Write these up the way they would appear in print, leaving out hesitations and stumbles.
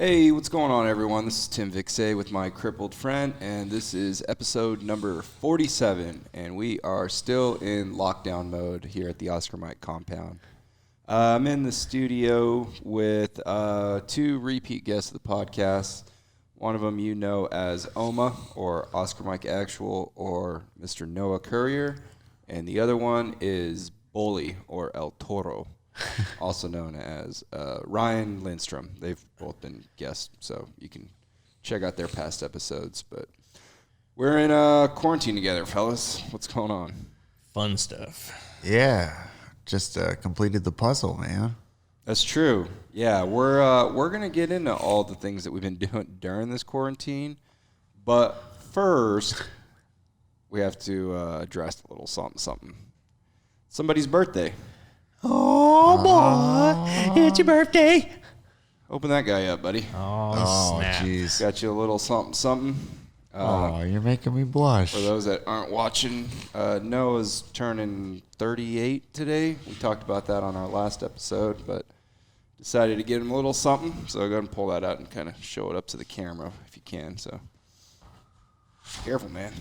Hey, what's going on, everyone? This is Tim Vixay with My Crippled Friend, and this is episode number 47, and we are still in lockdown mode here at the Oscar Mike compound. I'm in the studio with two repeat guests of the podcast. One of them you know as Oma, or Oscar Mike Actual, or Mr. Noah Currier, and the other one is Bully, or El Toro. Also known as Ryan Lindstrom. They've both been guests, so you can check out their past episodes. But we're in quarantine together, fellas. What's going on? Fun stuff. Yeah, just completed the puzzle, man. That's true. Yeah, we're gonna get into all the things that we've been doing during this quarantine, but first we have to address a little something. Somebody's birthday. Oh, boy. It's your birthday. Open that guy up, buddy. Oh, snap. Jeez. Got you a little something. You're making me blush. For those that aren't watching, Noah's turning 38 today. We talked about that on our last episode, but decided to get him a little something. So go ahead and pull that out and kind of show it up to the camera if you can. So careful, man.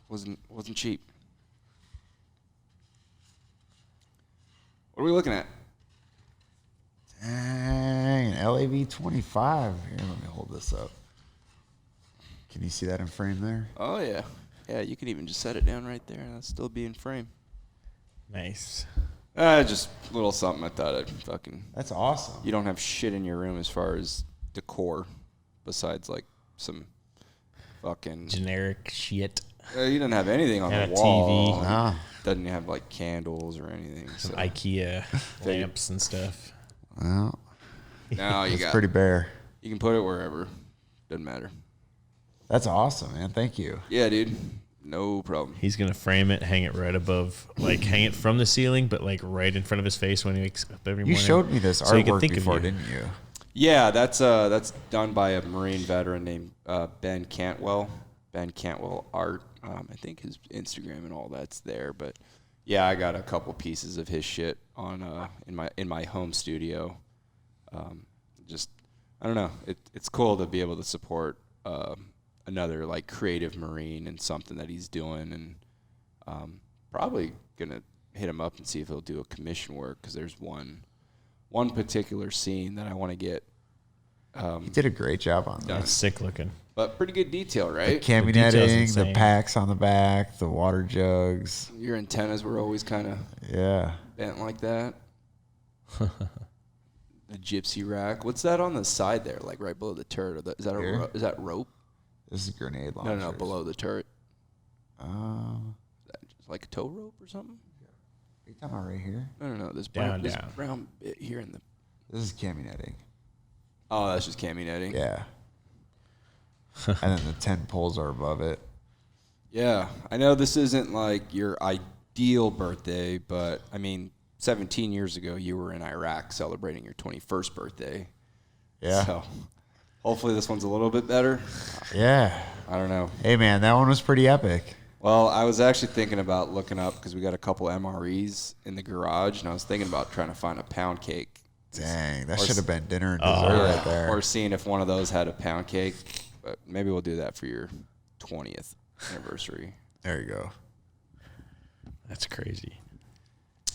Wasn't cheap. What are we looking at? Dang, an LAV 25. Here, let me hold this up. Can you see that in frame there? Oh, yeah. Yeah, you can even just set it down right there, and it'll still be in frame. Nice. Just a little something I thought I'd fucking... That's awesome. You don't have shit in your room as far as decor, besides, like, some fucking... Generic shit. You didn't have anything on And the a wall. TV. Nah. Doesn't have, like, candles or anything. Some So. IKEA lamps and stuff. Well, Now you it's got... pretty bare. You can put it wherever. Doesn't matter. That's awesome, man. Thank you. Yeah, dude. No problem. He's going to frame it, hang it right above, like hang it from the ceiling, but like right in front of his face when he wakes up every morning. You showed me this So he can artwork think of before, you. didn't you? Yeah, that's done by a Marine veteran named Ben Cantwell. Ben Cantwell Art. I think his Instagram and all that's there. But yeah, I got a couple pieces of his shit on in my home studio. Just I don't know. It's cool to be able to support another like creative Marine and something that he's doing, and probably gonna hit him up and see if he'll do a commission work because there's one particular scene that I want to get. You did a great job on that. That's sick looking. But pretty good detail, The right? cami The detail's netting, the insane. packs on the back, the water jugs. Your antennas were always kind of Yeah. bent like that. The gypsy rack. What's that on the side there, like right below the turret? Is that Here? is that rope? This is grenade launcher. No, below the turret. Are Is that just like a tow rope or something? you talking about right here? No. This Down. brown bit here in the. This is cami netting. Oh, that's just cami netting. Yeah. And then the 10 poles are above it. Yeah, I know this isn't like your ideal birthday, but I mean, 17 years ago you were in Iraq celebrating your 21st birthday. Yeah. So hopefully this one's a little bit better. Yeah. I don't know. Hey, man, that one was pretty epic. Well, I was actually thinking about looking up because we got a couple MREs in the garage, and I was thinking about trying to find a pound cake. Dang, that Or should have been dinner and dessert yeah. right there. Or seeing if one of those had a pound cake. But maybe we'll do that for your 20th anniversary. There you go. That's crazy.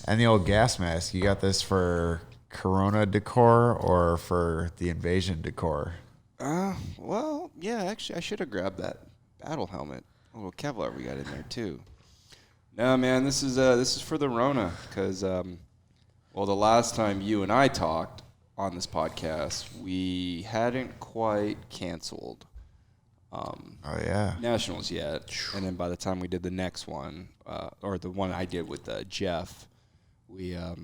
And the old gas mask, you got this for Corona decor or for the invasion decor? Well, yeah, actually, I should have grabbed that battle helmet. A little Kevlar we got in there, too. No, man, this is for the Rona because, well, the last time you and I talked on this podcast, we hadn't quite canceled Oh, yeah. Nationals yet. And then by the time we did the next one, or the one I did with Jeff, we had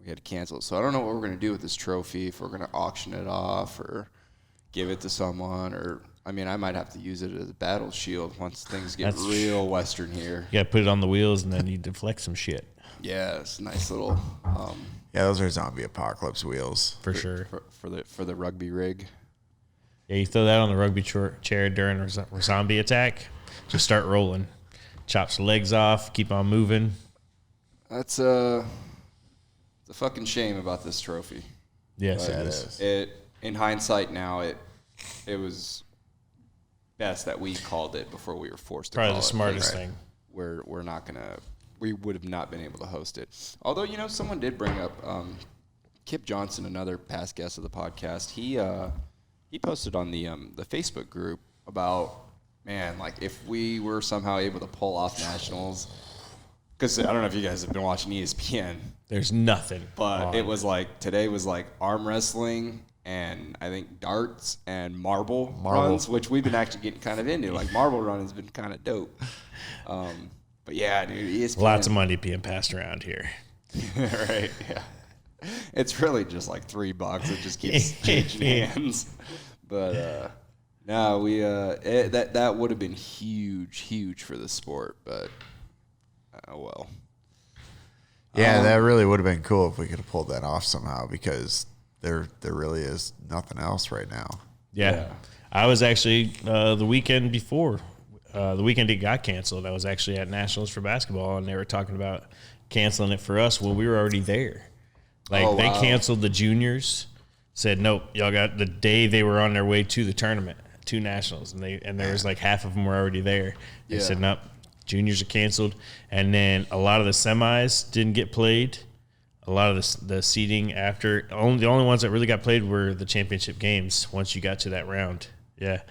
to cancel it. So I don't know what we're going to do with this trophy, if we're going to auction it off or give it to someone, or I mean, I might have to use it as a battle shield once things get real Western here. You got to put it on the wheels and then you deflect some shit. Yeah, it's a nice little Yeah, those are zombie apocalypse wheels. For sure. for the rugby rig. Yeah, you throw that on the rugby chair during a zombie attack, just start rolling. Chops the legs off, keep on moving. That's it's a fucking shame about this trophy. Yes, Yeah, it it is. is. in hindsight now, it was best that we called it before we were forced to Probably call the it. smartest thing. We're not gonna. We would have not been able to host it. Although, you know, someone did bring up Kip Johnson, another past guest of the podcast. He posted on the Facebook group about, man, like if we were somehow able to pull off nationals, because I don't know if you guys have been watching ESPN. There's nothing. But it was like, today was like arm wrestling and I think darts and marble runs, which we've been actually getting kind of into. Like marble run has been kind of dope. But yeah, dude, ESPN. Lots of money being passed around here. Right, yeah. It's really just like $3. It just keeps changing hands. But no, we that would have been huge for the sport. But oh well. Yeah, that really would have been cool if we could have pulled that off somehow, because there really is nothing else right now. Yeah. I was actually the weekend before, the weekend it got canceled, I was actually at Nationals for basketball, and they were talking about canceling it for us. Well, we were already there. Like, they canceled the juniors, said, nope, y'all got the day they were on their way to the tournament, to Nationals, and there was like half of them were already there. They said, nope, juniors are canceled. And then a lot of the semis didn't get played. A lot of the seeding after, the only ones that really got played were the championship games once you got to that round. Yeah.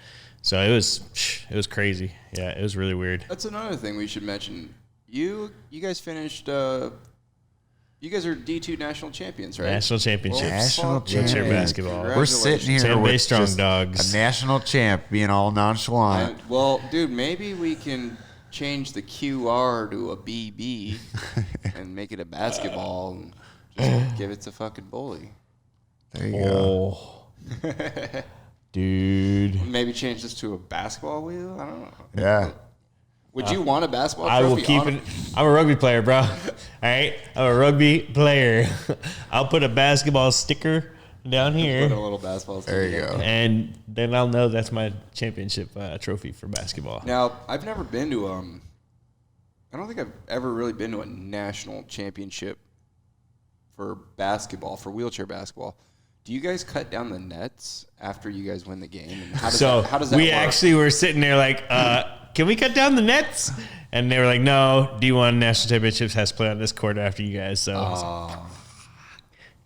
So it was crazy. Yeah, it was really weird. That's another thing we should mention. You guys finished. You guys are D2 national champions, right? National championship. National Wheelchair champion. basketball. We're sitting here San with Bay Strong just Dogs. a national champ being all nonchalant. Well, dude, maybe we can change the QR to a BB and make it a basketball and just give it to fucking Bully. There you go. Dude. Maybe change this to a basketball wheel? I don't know. Yeah. Would you want a basketball I trophy? will keep it. I'm a rugby player, bro. All right? I'm a rugby player. I'll put a basketball sticker down here. Put a little basketball sticker. There you go. And then I'll know that's my championship trophy for basketball. Now, I've never been to I don't think I've ever really been to a national championship for basketball, for wheelchair basketball. Do you guys cut down the nets after you guys win the game? And how does that we work? actually were sitting there like, can we cut down the nets? And they were like, no, D1 National Championships has to play on this court after you guys. So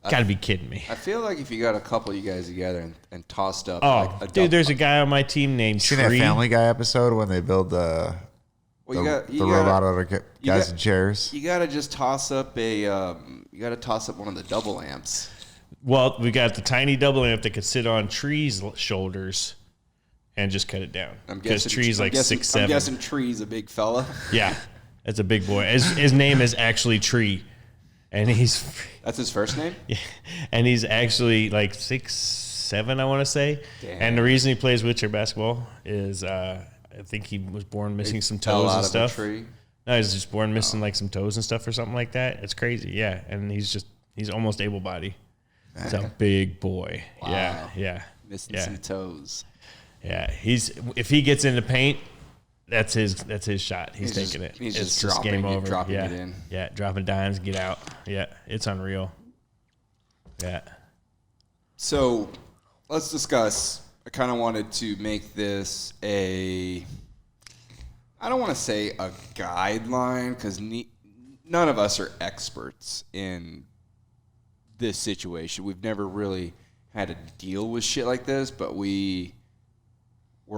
gotta be kidding me. I feel like if you got a couple of you guys together and tossed up There's a guy on my team named Seen that Tree. Family Guy episode when they build the robot out of guys in chairs? You gotta just toss up one of the double amps. Well, we got the tiny double amp that could sit on Tree's shoulders and just cut it down. Because Tree's like 6'7". I'm guessing Tree's a big fella. Yeah, that's a big boy. His name is actually Tree, and That's his first name? Yeah, and he's actually like 6'7", I want to say. Damn. And the reason he plays wheelchair basketball is I think he was born missing some toes and stuff. Of a tree. No, he's just born missing like some toes and stuff or something like that. It's crazy, yeah. And he's almost able-bodied. It's a big boy. Wow. Yeah. Missing some toes. Yeah, if he gets in the paint, that's his shot. He's taking it. He's it's just game over. dropping yeah. it in. Yeah, dropping dimes, get out. Yeah, it's unreal. Yeah. So let's discuss. I kind of wanted to make this I don't want to say a guideline, because none of us are experts in this situation. We've never really had to deal with shit like this, but we're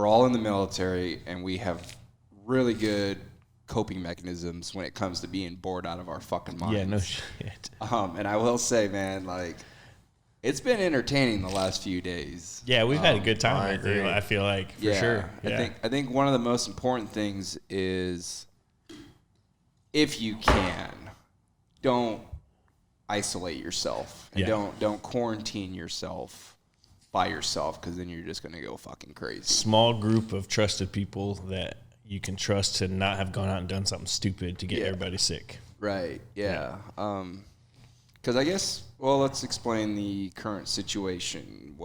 all in the military, and we have really good coping mechanisms when it comes to being bored out of our fucking minds. Yeah, no shit. And I will say, man, like, it's been entertaining the last few days. Yeah, we've had a good time. I agree. I feel like, for sure. Yeah. I think one of the most important things is, if you can, don't isolate yourself, and don't quarantine yourself by yourself, because then you're just going to go fucking crazy. Small group of trusted people that you can trust to not have gone out and done something stupid to get everybody sick. Right, yeah. Because I guess, well, let's explain the current situation.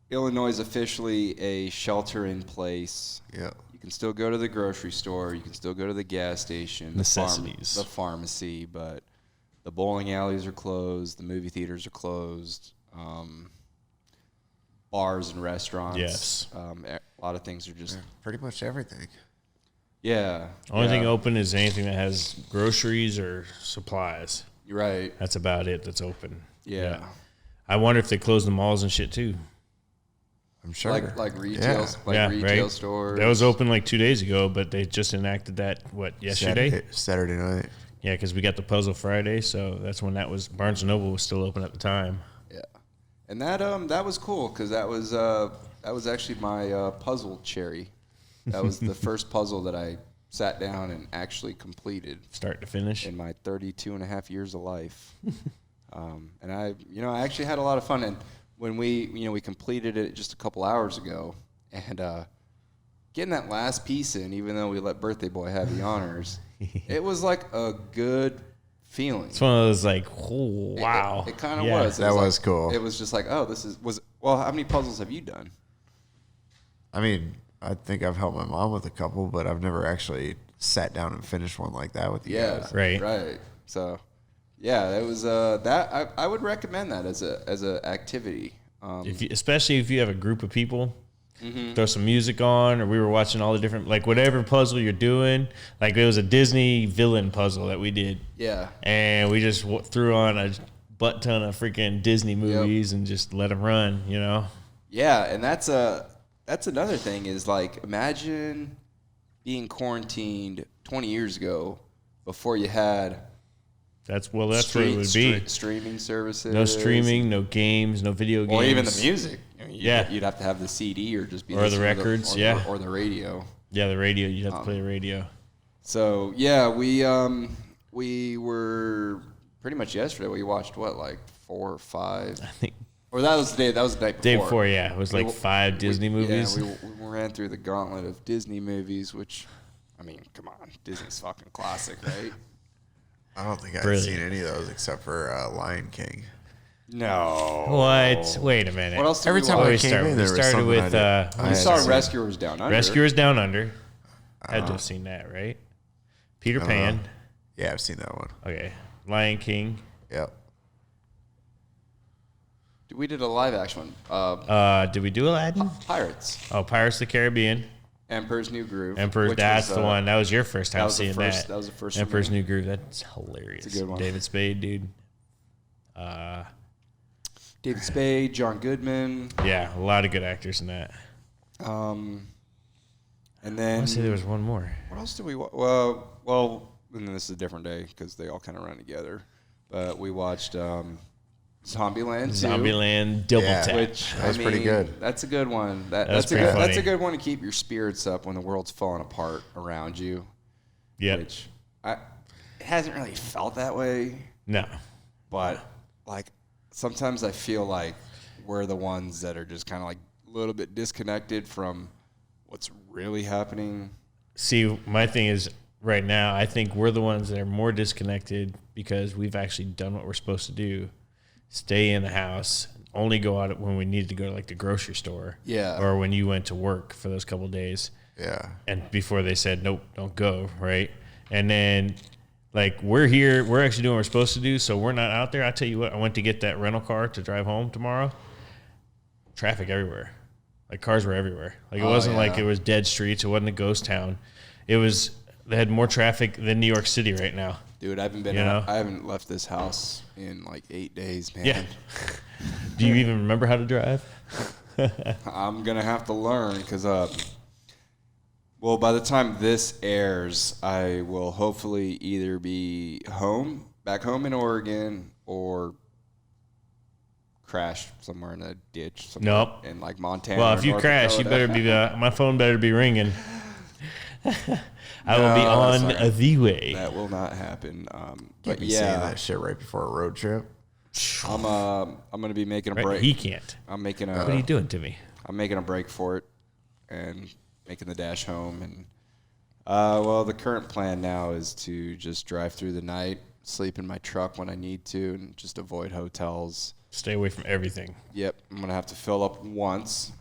Illinois is officially a shelter in place. Yeah. You can still go to the grocery store. You can still go to the gas station. Necessities. The pharmacy, but the bowling alleys are closed. The movie theaters are closed. bars and restaurants. Yes. A lot of things are just Pretty much everything. yeah. Only thing open is anything that has groceries or supplies. You're right. That's about it that's open. Yeah. I wonder if they close the malls and shit too. I'm sure. Like retail, retail stores. That was open like 2 days ago, but they just enacted that yesterday. Saturday night. Yeah, because we got the Puzzle Friday, so that's when that was. Barnes and Noble was still open at the time. Yeah, and that was cool because that was actually my puzzle cherry. That was the first puzzle that I sat down and actually completed, Start to finish. in my 32 and a half years of life. And I actually had a lot of fun. And when we completed it just a couple hours ago, and getting that last piece in, even though we let Birthday Boy have the honors, it was like a good feeling. It's one of those like, oh, wow. It kind of was. That was cool. It was just like, oh, well, how many puzzles have you done? I mean, I think I've helped my mom with a couple, but I've never actually sat down and finished one like that with you guys. Right. So, yeah, it was that I would recommend that as a activity. Especially if you have a group of people, throw some music on, or we were watching all the different, like whatever puzzle you're doing. Like it was a Disney villain puzzle that we did. Yeah. And we just threw on a butt ton of freaking Disney movies and just let them run, you know? Yeah, and that's another thing is like imagine being quarantined 20 years ago before you had that's what it would be. Streaming services. No streaming, no games, no video games. Or even the music. I mean, Yeah. You'd have to have the CD or just be Or the listening to records, or the radio. Yeah, the radio. You'd have to play the radio. So yeah, we were pretty much yesterday. We watched like 4 or 5. I think Or that was the day. That was the night before. day before, yeah. It was like 5 Disney movies. Yeah, we ran through the gauntlet of Disney movies, which, I mean, come on, Disney's fucking classic, right? I don't think I've seen any of those except for Lion King. No. What? Wait a minute. What else did Every we time watch? I we came started, in, we there was started something with I We saw hadn't seen. Rescuers Down Under. Rescuers Down Under. Had to have seen that, right? Peter Pan. Yeah, I've seen that one. Okay. Lion King. Yep. We did a live action one. Did we do Aladdin? Pirates. Oh, Pirates of the Caribbean. Emperor's New Groove. Emperor's. which That's was, the one. That was your first time was the seeing first- that. that was the first for Emperor's me. New Groove. That's hilarious. It's a good one. David Spade, dude. David Spade, John Goodman. Yeah, a lot of good actors in that. And I then want to say there was one more. what else did we watch? Well, and then this is a different day because they all kind of run together. But we watched Zombieland 2. Zombieland Double Yeah. Tap. Which That was I pretty mean, good. That's a good one. That's pretty funny. That's a good one to keep your spirits up when the world's falling apart around you. Yep. Which it hasn't really felt that way, No. but like sometimes I feel like we're the ones that are just kind of like a little bit disconnected from what's really happening. See, my thing is right now, I think we're the ones that are more disconnected because we've actually done what we're supposed to do. Stay in the house, only go out when we needed to go to like the grocery store. Yeah. Or when you went to work for those couple of days. Yeah. And before they said, nope, don't go, right? And then, like, we're here, we're actually doing what we're supposed to do, so we're not out there. I tell you what, I went to get that rental car to drive home tomorrow. Traffic everywhere. Like, cars were everywhere. Like, it wasn't like it was dead streets. It wasn't a ghost town. It was, they had more traffic than New York City right now. Dude, I haven't left this house in like 8 days, man. Yeah. Do you even remember how to drive? I'm gonna have to learn because well, by the time this airs, I will hopefully either be back home in Oregon, or crash somewhere in a ditch somewhere in like Montana. Well, or if you North crash, Dakota. you better be, my phone better be ringing. I will be on the way. That will not happen. But But saying yeah, that shit right before a road trip. I'm gonna be making a Right? break. He can't. I'm making What are you doing to me? I'm making a break for it and making the dash home. And well, the current plan now is to just drive through the night, sleep in my truck when I need to, and just avoid hotels. Stay away from everything. Yep, I'm gonna have to fill up once.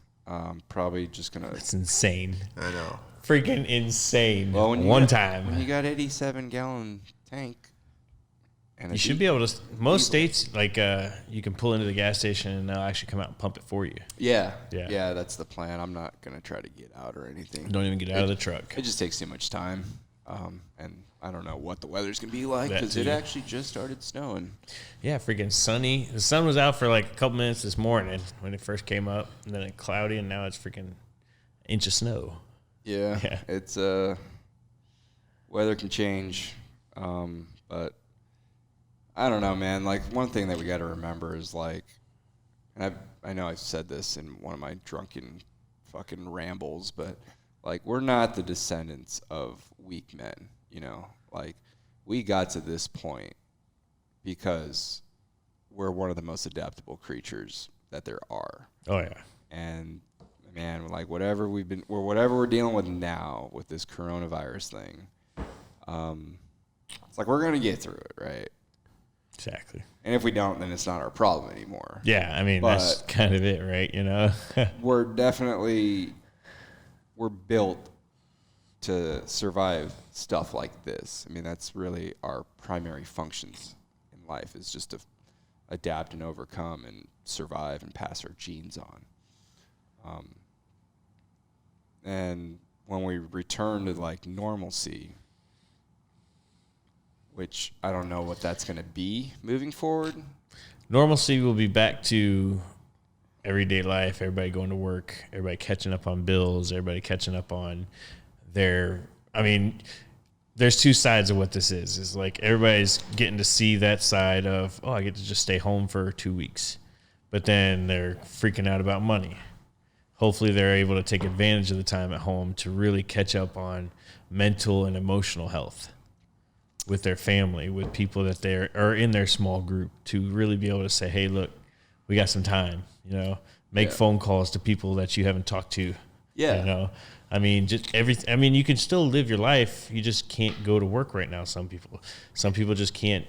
Probably just gonna. It's insane. I know. Freaking insane. Well, when you One got- time. when you got 87-gallon tank. And you should be able to. Most states, like you can pull into the gas station and they'll actually come out and pump it for you. Yeah. That's the plan. I'm not gonna try to get out or anything. Don't even get out of the truck. It just takes too much time, and I don't know what the weather's gonna be like because it actually just started snowing. Yeah, freaking sunny. The sun was out for like a couple minutes this morning when it first came up, and then it cloudy, and now it's freaking inch of snow. Yeah. It's weather can change, but I don't know, man. Like, one thing that we got to remember is, like, and I know I've said this in one of my drunken fucking rambles, but, like, we're not the descendants of weak men, you know? Like, we got to this point because we're one of the most adaptable creatures that there are. Oh, yeah. And, man, like, whatever we're dealing with now with this coronavirus thing, it's like we're going to get through it, right? Exactly. And if we don't, then it's not our problem anymore. Yeah, I mean, that's kind of it, right? You know? we're built to survive stuff like this. I mean, that's really our primary functions in life, is just to adapt and overcome and survive and pass our genes on. And when we return to, like, normalcy, which I don't know what that's going to be moving forward. Normalcy will be back to everyday life, everybody going to work, everybody catching up on bills, everybody catching up on their, I mean, there's two sides of what this is. It's like everybody's getting to see that side of, oh, I get to just stay home for 2 weeks. But then they're freaking out about money. Hopefully they're able to take advantage of the time at home to really catch up on mental and emotional health with their family, with people that are in their small group, to really be able to say, hey, look, we got some time, you know, make phone calls to people that you haven't talked to. Yeah. You know, I mean, just everything. I mean, you can still live your life. You just can't go to work right now. Some people just can't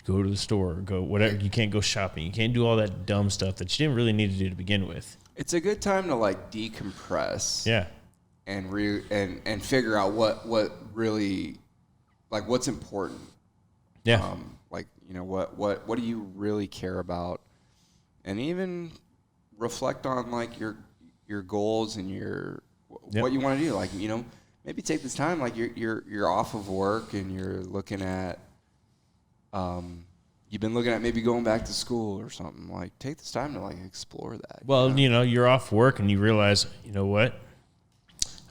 go to the store, go whatever. You can't go shopping. You can't do all that dumb stuff that you didn't really need to do to begin with. It's a good time to, like, decompress. Yeah. And figure out what really, like, what's important. Yeah. Like, you know, what do you really care about? And even reflect on, like, your goals and what you want to do. Like, you know, maybe take this time, like, you're off of work and you're looking at, you've been looking at maybe going back to school or something. Like, take this time to, like, explore that. Well, you know, you're off work and you realize, you know what?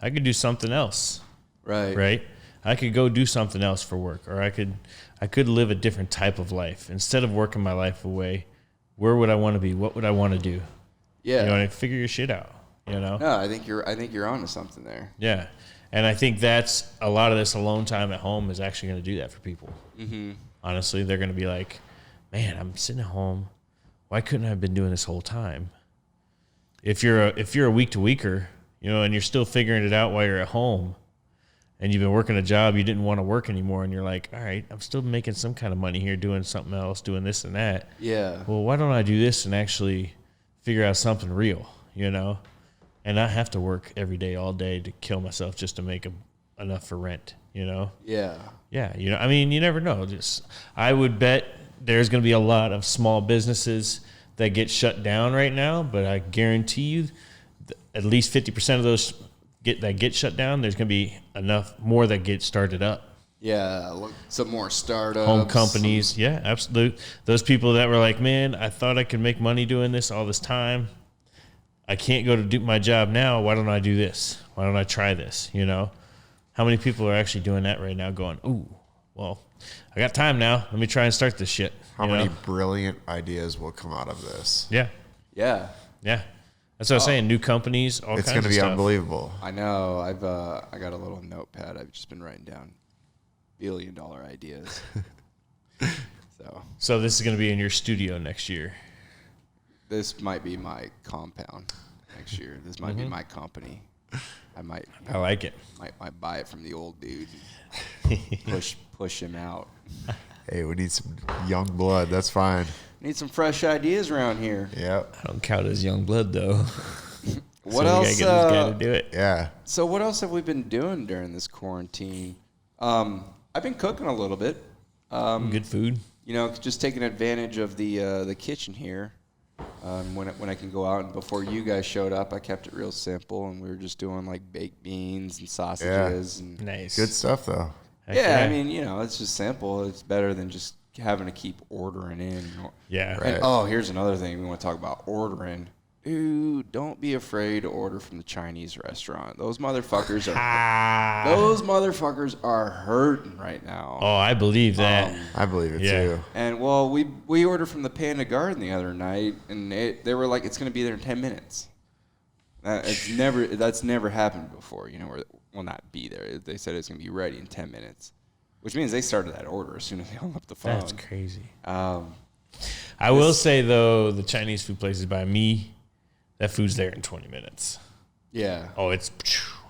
I could do something else. Right? I could go do something else for work, or I could live a different type of life. Instead of working my life away, where would I want to be? What would I want to do? Yeah. You know, figure your shit out, you know? No, I think you're onto something there. Yeah. And I think that's a lot of this alone time at home is actually going to do that for people. Mm-hmm. Honestly, they're going to be like, man, I'm sitting at home. Why couldn't I have been doing this whole time? If you're a week-to-weeker, you know, and you're still figuring it out while you're at home, and you've been working a job you didn't want to work anymore, and you're like, all right, I'm still making some kind of money here, doing something else, doing this and that. Yeah. Well, why don't I do this and actually figure out something real, you know, and not have to work every day, all day to kill myself just to make enough for rent, you know? Yeah. Yeah, you know, I mean, you never know. I would bet there's going to be a lot of small businesses that get shut down right now, but I guarantee you at least 50% of those get shut down, there's going to be enough more that get started up. Yeah, look, some more startups. Home companies. Yeah, absolutely. Those people that were like, man, I thought I could make money doing this all this time. I can't go to do my job now. Why don't I do this? Why don't I try this? You know? How many people are actually doing that right now going, ooh, well, I got time now. Let me try and start this shit. How many brilliant ideas will come out of this? Yeah. Yeah. Yeah. That's what I was saying. New companies, all kinds of stuff. It's going to be unbelievable. I know. I got a little notepad. I've just been writing down billion-dollar ideas. So this is going to be in your studio next year. This might be my compound next year. This might be my company. I like it. Might buy it from the old dude. push him out. Hey, we need some young blood. That's fine. Need some fresh ideas around here. Yep. I don't count as young blood though. What else? We gotta get this guy to do it. Yeah. So what else have we been doing during this quarantine? I've been cooking a little bit. Good food. Just taking advantage of the kitchen here. When I can go out, and before you guys showed up, I kept it real simple, and we were just doing like baked beans and sausages. And Nice. Good stuff, though. yeah, I mean, it's just simple. It's better than just having to keep ordering in. Yeah. Right. And, here's another thing we want to talk about: ordering. Dude, don't be afraid to order from the Chinese restaurant. Those motherfuckers are hurting right now. Oh, I believe that. I believe it Yeah. too. And well, we ordered from the Panda Garden the other night, and they were like, it's going to be there in 10 minutes. That's never happened before. Will not be there. They said it's going to be ready in 10 minutes, which means they started that order as soon as they hung up the phone. That's crazy. I will say though, the Chinese food places by me, that food's there in 20 minutes. Yeah. Oh, it's.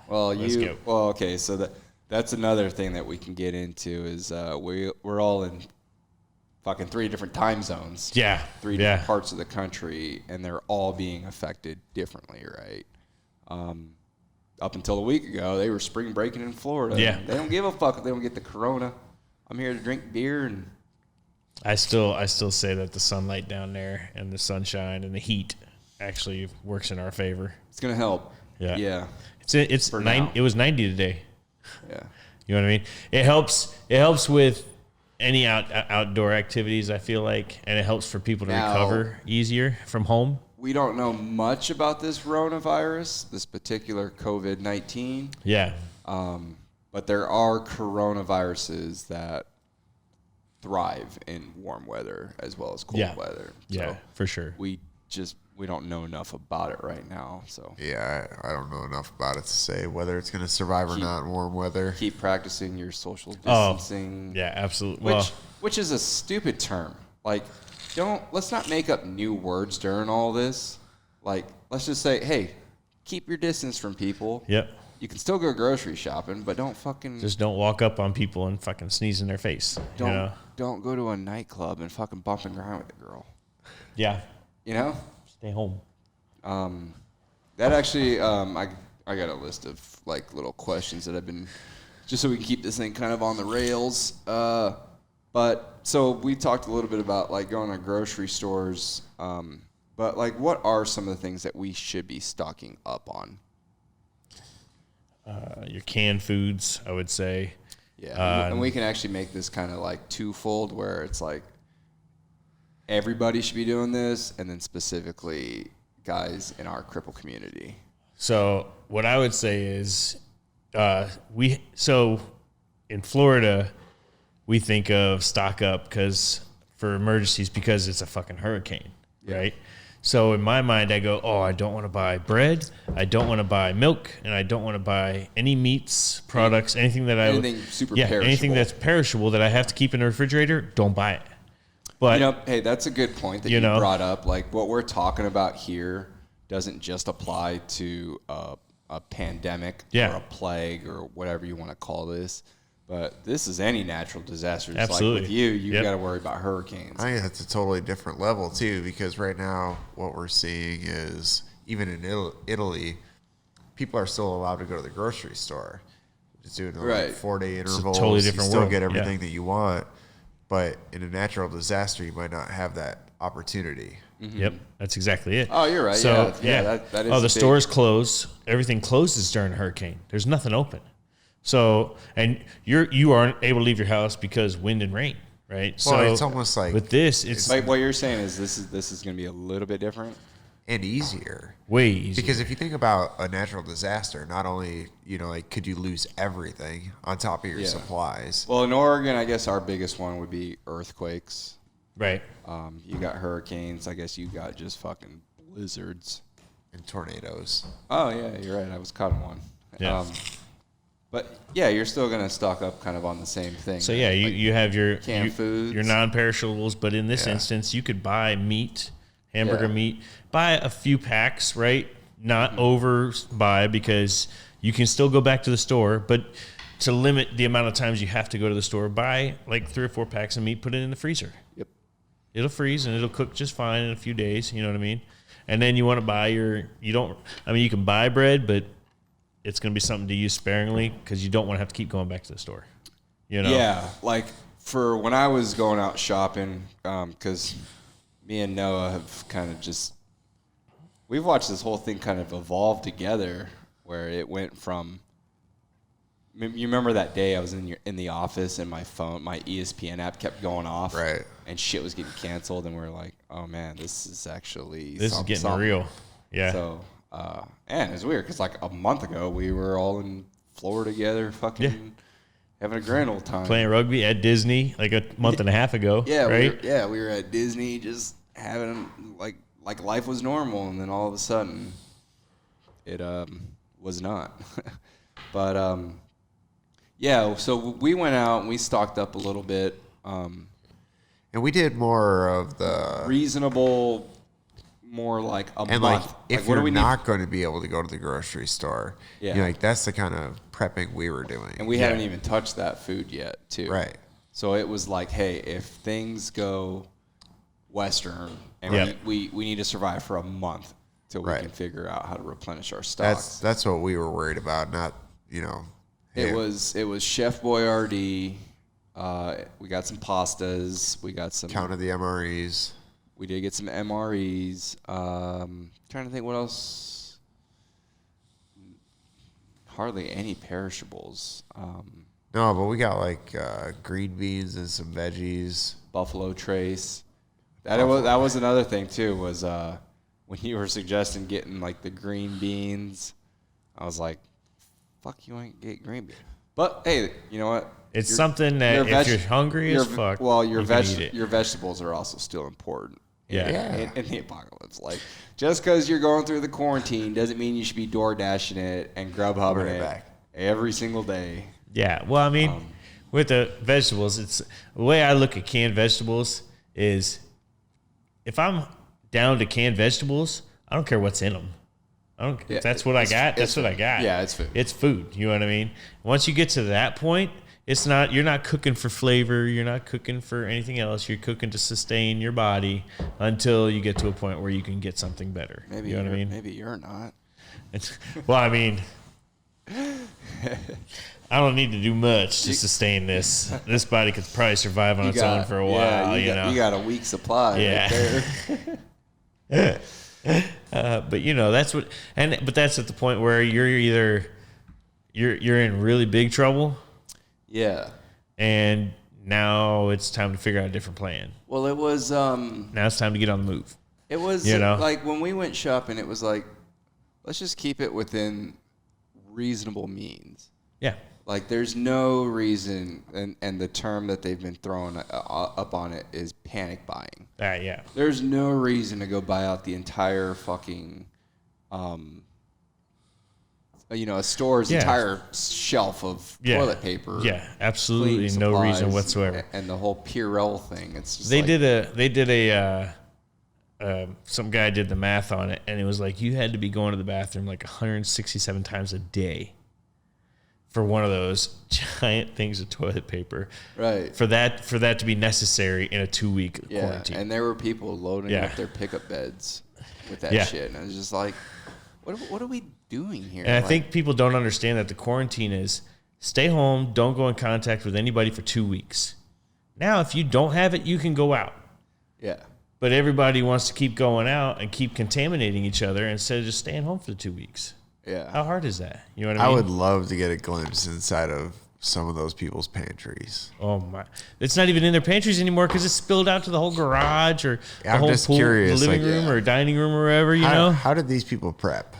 Let's go. Well, okay, so that's another thing that we can get into is we're all in fucking 3 different time zones. Yeah. 3 different parts of the country, and they're all being affected differently, right? Up until a week ago, they were spring breaking in Florida. Yeah. They don't give a fuck if they don't get the corona. I'm here to drink beer and. I still say that the sunlight down there and the sunshine and the heat actually works in our favor. It's gonna help. Yeah. Yeah. It's now. It was 90 today. Yeah. You know what I mean? It helps with any outdoor activities, I feel like, and it helps for people to recover easier from home. We don't know much about this coronavirus, this particular COVID-19. Yeah. But there are coronaviruses that thrive in warm weather as well as cold weather. So yeah, for sure. We don't know enough about it right now. So Yeah, I don't know enough about it to say whether it's going to survive or not in warm weather. keep practicing your social distancing. Yeah, absolutely. Which is a stupid term. Like, let's not make up new words during all this. Like, let's just say, hey, keep your distance from people. Yep. You can still go grocery shopping, but don't fucking Just don't walk up on people and fucking sneeze in their face. don't go to a nightclub and fucking bump and grind with a girl. Yeah. Stay home. That actually, I got a list of like little questions that I've been, just so we can keep this thing kind of on the rails. But so we talked a little bit about like going to grocery stores. But like, what are some of the things that we should be stocking up on? Your canned foods, I would say. Yeah, and we can actually make this kind of like twofold, where it's like everybody should be doing this, and then specifically guys in our cripple community. So what I would say is, in Florida, we think of stock up for emergencies because it's a fucking hurricane, right? So in my mind, I go, I don't want to buy bread, I don't want to buy milk, and I don't want to buy any meats, products, anything super perishable. Anything that's perishable that I have to keep in the refrigerator, don't buy it. But hey, that's a good point that you brought up. Like, what we're talking about here doesn't just apply to a pandemic or a plague or whatever you want to call this. But this is any natural disaster. Just Absolutely. Like with you got to worry about hurricanes. I think that's a totally different level, too, because right now what we're seeing is, even in Italy, people are still allowed to go to the grocery store. Just doing like 4-day intervals. totally different you still world. get everything that you want. But in a natural disaster, you might not have that opportunity. Mm-hmm. Yep, that's exactly it. Oh, you're right. So, that is the stores close. Everything closes during a hurricane. There's nothing open. So, and you aren't able to leave your house because wind and rain, right? Well, so it's almost like with this, it's like what you're saying is this is going to be a little bit different and easier. Way easier. Because if you think about a natural disaster, not only could you lose everything on top of your supplies. Well, in Oregon, I guess our biggest one would be earthquakes. Right. You got hurricanes. I guess you got just fucking blizzards And tornadoes. Oh yeah, you're right. I was caught in one. Yeah. But yeah, you're still gonna stock up kind of on the same thing. So yeah, you have your canned foods, your non-perishables, but in this instance, you could buy meat, hamburger meat, buy a few packs, right? Not overbuy, because you can still go back to the store, but to limit the amount of times you have to go to the store, buy like 3 or 4 packs of meat, put it in the freezer. Yep. It'll freeze and it'll cook just fine in a few days. You know what I mean? And then you want to buy you can buy bread, but it's going to be something to use sparingly because you don't want to have to keep going back to the store. You know? Yeah, like for when I was going out shopping, because me and Noah have kind of we've watched this whole thing kind of evolve together, where it went from. You remember that day I was in the office and my ESPN app kept going off, right? And shit was getting canceled, and we were like, "Oh man, this is getting real." Yeah. So, and it's weird because like a month ago we were all in Florida together, fucking having a grand old time, playing rugby at Disney like a month and a half ago. Yeah, right. We were at Disney just having like life was normal, and then all of a sudden, it was not. But yeah, so we went out and we stocked up a little bit. And we did more of the reasonable, more like a and month. Like if what you're do we not going to be able to go to the grocery store, like that's the kind of prepping we were doing. And we haven't even touched that food yet, too. Right. So it was like, hey, if things go Western and we need to survive for a month till we can figure out how to replenish our stocks. That's what we were worried about, not, It was Chef Boyardee. We got some pastas. We got some. Counted the MREs. We did get some MREs. Trying to think what else. Hardly any perishables. No, but we got like green beans and some veggies. Buffalo Trace. That was another thing too. Was when you were suggesting getting like the green beans, I was like, fuck, you ain't get green beans. But hey, you know what? It's something that if you're hungry as fuck, your vegetables are also still important. In the apocalypse, like just because you're going through the quarantine doesn't mean you should be door dashing it and Grubhubbing it every single day. Yeah, well, I mean, with the vegetables, it's the way I look at canned vegetables is if I'm down to canned vegetables, I don't care what's in them. If that's what I got, that's what I got. Yeah, it's food. It's food. You know what I mean? Once you get to that point, you're not cooking for flavor. You're not cooking for anything else. You're cooking to sustain your body until you get to a point where you can get something better. Maybe you know what I mean? Maybe you're not. Well, I mean, I don't need to do much to sustain this. This body could probably survive on its own for a while. You got a weak supply. Yeah. Right there. But but that's at the point where you're in really big trouble. Yeah. And now it's time to figure out a different plan. Well, it was now it's time to get on the move. It was like when we went shopping, it was like, let's just keep it within reasonable means. Yeah. Like there's no reason, and the term that they've been throwing up on it is panic buying. Yeah. There's no reason to go buy out the entire fucking, a store's entire shelf of toilet paper. Yeah, absolutely no reason whatsoever. And the whole Purell thing. It's just some guy did the math on it, and it was like you had to be going to the bathroom like 167 times a day for one of those giant things of toilet paper. Right. For that to be necessary in a 2-week quarantine. And there were people loading up their pickup beds with that shit. And I was just like, what are we doing here? And I think people don't understand that the quarantine is stay home, don't go in contact with anybody for 2 weeks. Now, if you don't have it, you can go out. Yeah. But everybody wants to keep going out and keep contaminating each other instead of just staying home for the 2 weeks. Yeah. How hard is that? You know what I mean? I would love to get a glimpse inside of some of those people's pantries. Oh my! It's not even in their pantries anymore because it's spilled out to the whole garage or the whole just pool, curious, the living room or dining room or wherever. You know? How did these people prep?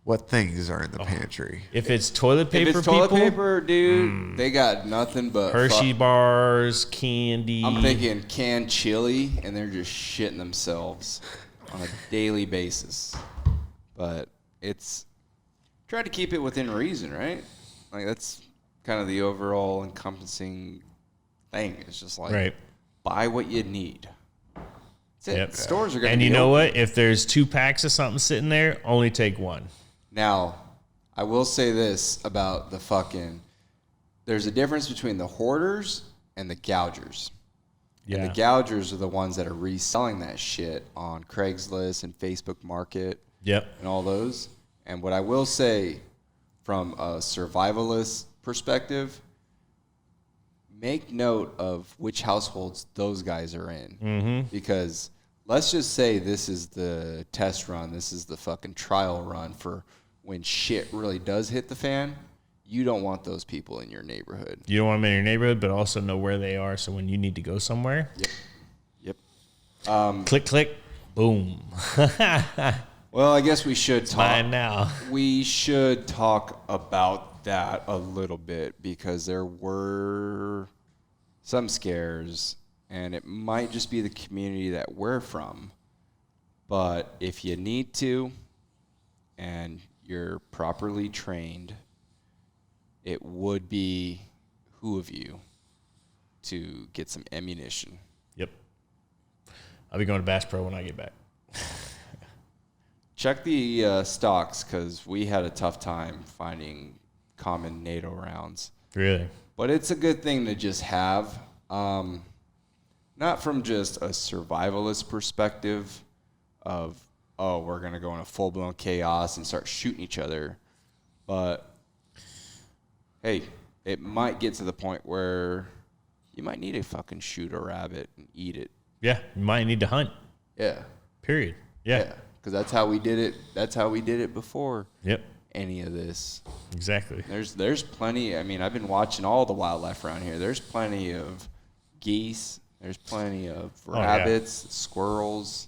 What things are in the pantry? If it's toilet paper, dude, they got nothing but Hershey bars, candy. I'm thinking canned chili, and they're just shitting themselves on a daily basis. But it's try to keep it within reason, right? Like that's kind of the overall encompassing thing. It's just like buy what you need. That's it. Yep. Stores are going to and be you know open. what? If there's 2 packs of something sitting there, only take one. Now, I will say this about the fucking. There's a difference between the hoarders and the gougers. Yeah. And the gougers are the ones that are reselling that shit on Craigslist and Facebook Market. Yep. And all those. And what I will say from a survivalist perspective, make note of which households those guys are in. Because let's just say this is the test run. This is the fucking trial run for when shit really does hit the fan. You don't want those people in your neighborhood. You don't want them in your neighborhood, but also know where they are. So when you need to go somewhere, Yep. Click, click, boom. Well, I guess we should talk. Mine now. We should talk about that a little bit because there were some scares, and it might just be the community that we're from. But if you need to, and you're properly trained, it would behoove you to get some ammunition. Yep. I'll be going to Bass Pro when I get back. Check the stocks because we had a tough time finding common NATO rounds. Really? But it's a good thing to just have. Not from just a survivalist perspective of, oh, we're going to go into full-blown chaos and start shooting each other. But, hey, it might get to the point where you might need to fucking shoot a rabbit and eat it. Yeah. You might need to hunt. Yeah. Period. Yeah. Because that's how we did it. That's how we did it before Yep. any of this. Exactly. There's plenty. I mean, I've been watching all the wildlife around here. There's plenty of geese. There's plenty of rabbits, squirrels.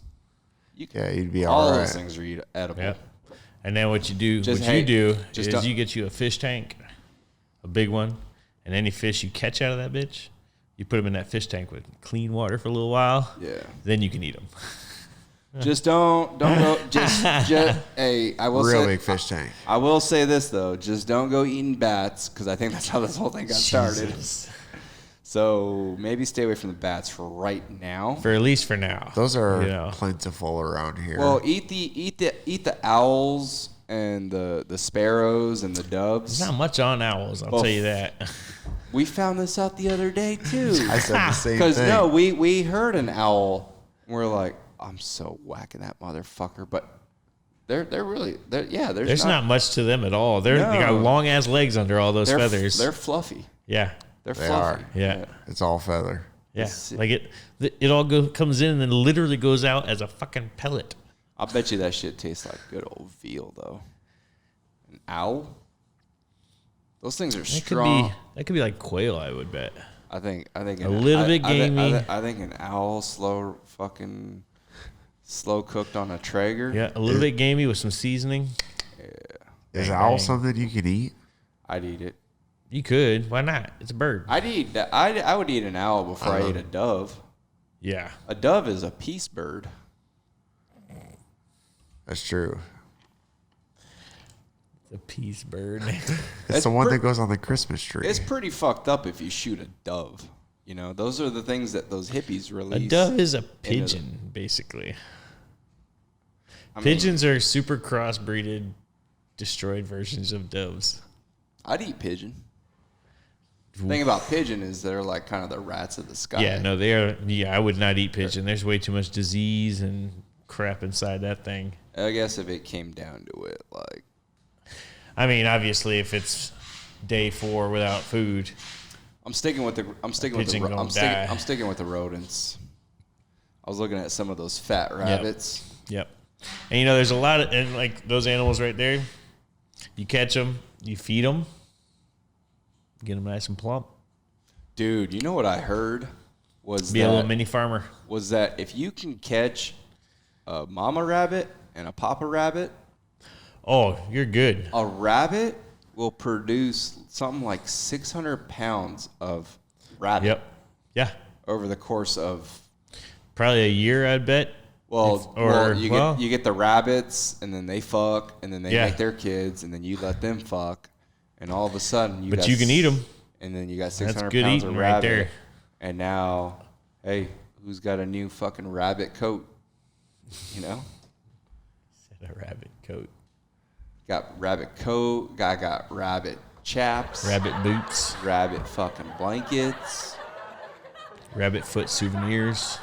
You'd be all all right. those things are edible. Yep. And then what you do, is you get you a fish tank, a big one, and any fish you catch out of that bitch, you put them in that fish tank with clean water for a little while. Yeah. Then you can eat them. Just don't go. Just hey, I will Real say, big fish tank. I will say this though. Just don't go eating bats because I think that's how this whole thing got started. So maybe stay away from the bats for right now. For at least for now. Those are plentiful around here. Well, eat the owls and the sparrows and the doves. There's not much on owls, I'll tell you that. We found this out the other day too. I said the same thing. Because no, we heard an owl. And we're like, I'm so whacking that motherfucker. But they're there's not much to them at all. They got long ass legs under all those feathers. They're fluffy. Yeah. They They fluffy. are. Yeah. It's all feather. Yeah. Like it all comes in and then literally goes out as a fucking pellet. I bet you that shit tastes like good old veal though. An owl? Those things are strong. That could be like quail, I would bet. I think a little bit gamey. I think an owl slow cooked on a Traeger. Yeah, a little bit gamey with some seasoning. Is Bang, owl bang. something you can eat? I'd eat it. You could. Why not? It's a bird. I would eat an owl before I ate a dove. Yeah. A dove is a peace bird. That's true. The peace bird. It's the one that goes on the Christmas tree. It's pretty fucked up if you shoot a dove. You know, those are the things that those hippies release. A dove is a pigeon, basically. Pigeons are super crossbreeded, destroyed versions of doves. I'd eat pigeon. The thing about pigeon is they're like kind of the rats of the sky. Yeah, no, they are. Yeah, I would not eat pigeon. There's way too much disease and crap inside that thing. I guess if it came down to it, like. I mean, obviously, if it's day 4 without food, I'm sticking with the rodents. I was looking at some of those fat rabbits. Yep. And you know, there's a lot of and like those animals right there. You catch them, you feed them, get them nice and plump. Dude, you know what I heard was Be a little mini farmer. Was that if you can catch a mama rabbit and a papa rabbit, oh, you're good. a rabbit will produce something like 600 pounds of rabbit Yep. Yeah. over the course of. Probably a year, I'd bet. You get the rabbits, and then they fuck, and then they Yeah. make their kids, and then you let them fuck, and all of a sudden But you can eat 'em. and then you got 600 good pounds of eating right rabbit, there. and now, hey, who's got a new fucking rabbit coat? You know, A rabbit coat. got rabbit coat, guy got rabbit chaps, Rabbit boots. rabbit fucking blankets, Rabbit foot souvenirs.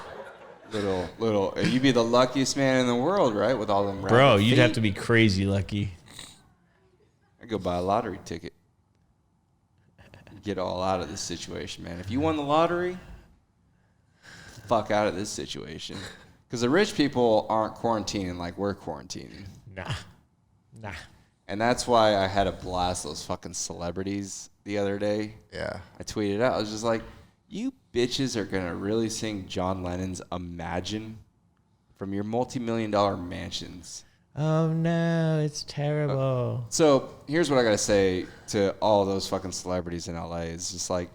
little. You'd be the luckiest man in the world, right? With all them rabbit Bro, you'd feet. have to be crazy lucky. I'd go buy a lottery ticket. get all out of this situation, man. If you won the lottery, fuck out of this situation. Because the rich people aren't quarantining like we're quarantining. Nah. And that's why I had to blast those fucking celebrities the other day. Yeah. I tweeted out, I was just like, you bitches are going to really sing John Lennon's Imagine from your multi-million-dollar mansions. Oh, no, it's terrible. So here's what I got to say to all those fucking celebrities in LA. It's just like,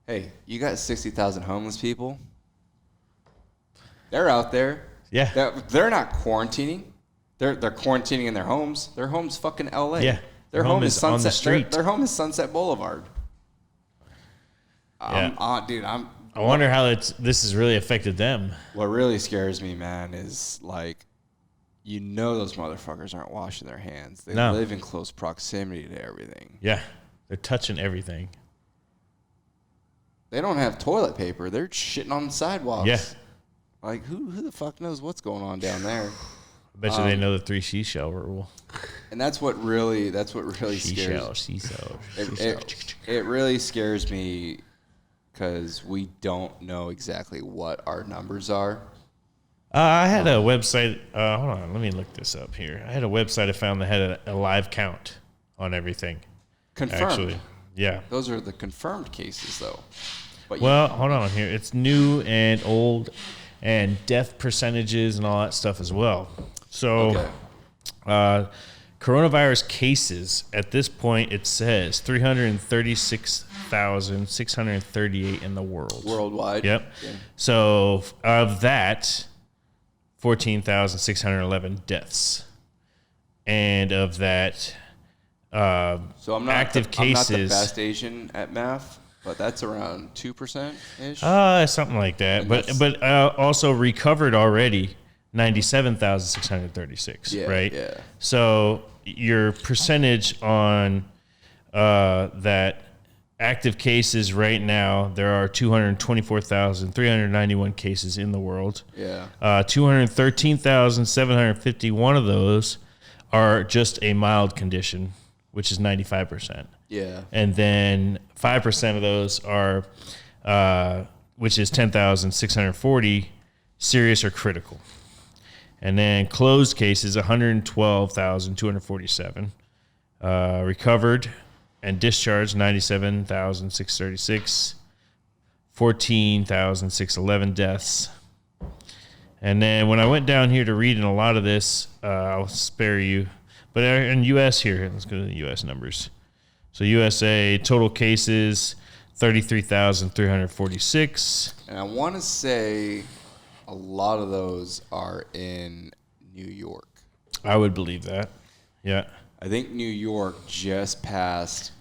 hey, you got 60,000 homeless people. They're out there. Yeah. They're not quarantining. They're quarantining in their homes. Their home's fucking LA. Yeah. Their home is Sunset. on the street. Their home is Sunset Boulevard. Yeah. I wonder how this has really affected them. What really scares me, man, is like, those motherfuckers aren't washing their hands. They live in close proximity to everything. Yeah. They're touching everything. They don't have toilet paper. They're shitting on the sidewalks. Yeah. Like, who the fuck knows what's going on down there? I bet you they know the 3 seashell rule. And that's what really scares. It really scares me because we don't know exactly what our numbers are. I had a website. Hold on, let me look this up here. I had a website I found that had a live count on everything. Confirmed. Actually, yeah. Those are the confirmed cases, though. But Hold on here. It's new and old and death percentages and all that stuff as well. So, coronavirus cases, at this point, it says 336,638 in the world. Worldwide. Yep. Yeah. So, of that, 14,611 deaths. And of that, so I'm not active cases. I'm not the best Asian at math, but that's around 2%-ish. Something like that. But also recovered already, 97,636, right? Yeah. So your percentage on that active cases right now, there are 224,391 cases in the world. Yeah. 213,751 of those are just a mild condition, which is 95%. Yeah. And then 5% of those are, which is 10,640, serious or critical. And then closed cases, 112,247. Recovered and discharged, 97,636. 14,611 deaths. And then when I went down here to read in a lot of this, I'll spare you. But in U.S. here, let's go to the U.S. numbers. So USA, total cases, 33,346. And I want to say a lot of those are in New York. I would believe that. Yeah. I think New York just passed.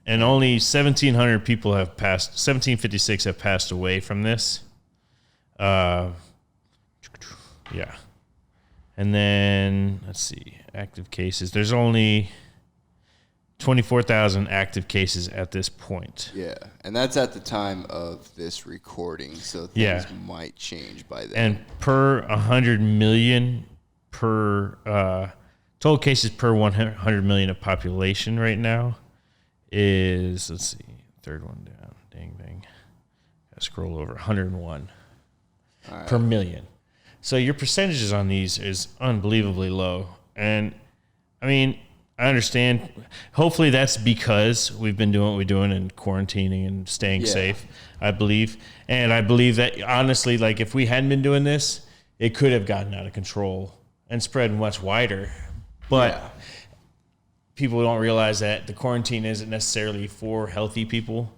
And only 1,700 people have passed, 1,756 have passed away from this. Yeah. And then, let's see, active cases. There's only 24,000 active cases at this point. Yeah, and that's at the time of this recording, so things might change by then. And per 100 million, total cases per 100 million of population right now is, let's see, third one down, dang. Gotta scroll over, 101 per million. So your percentages on these is unbelievably low. And, I mean, I understand. Hopefully that's because we've been doing what we're doing and quarantining and staying safe, I believe. And I believe that, honestly, like, if we hadn't been doing this, it could have gotten out of control and spread much wider. But people don't realize that the quarantine isn't necessarily for healthy people.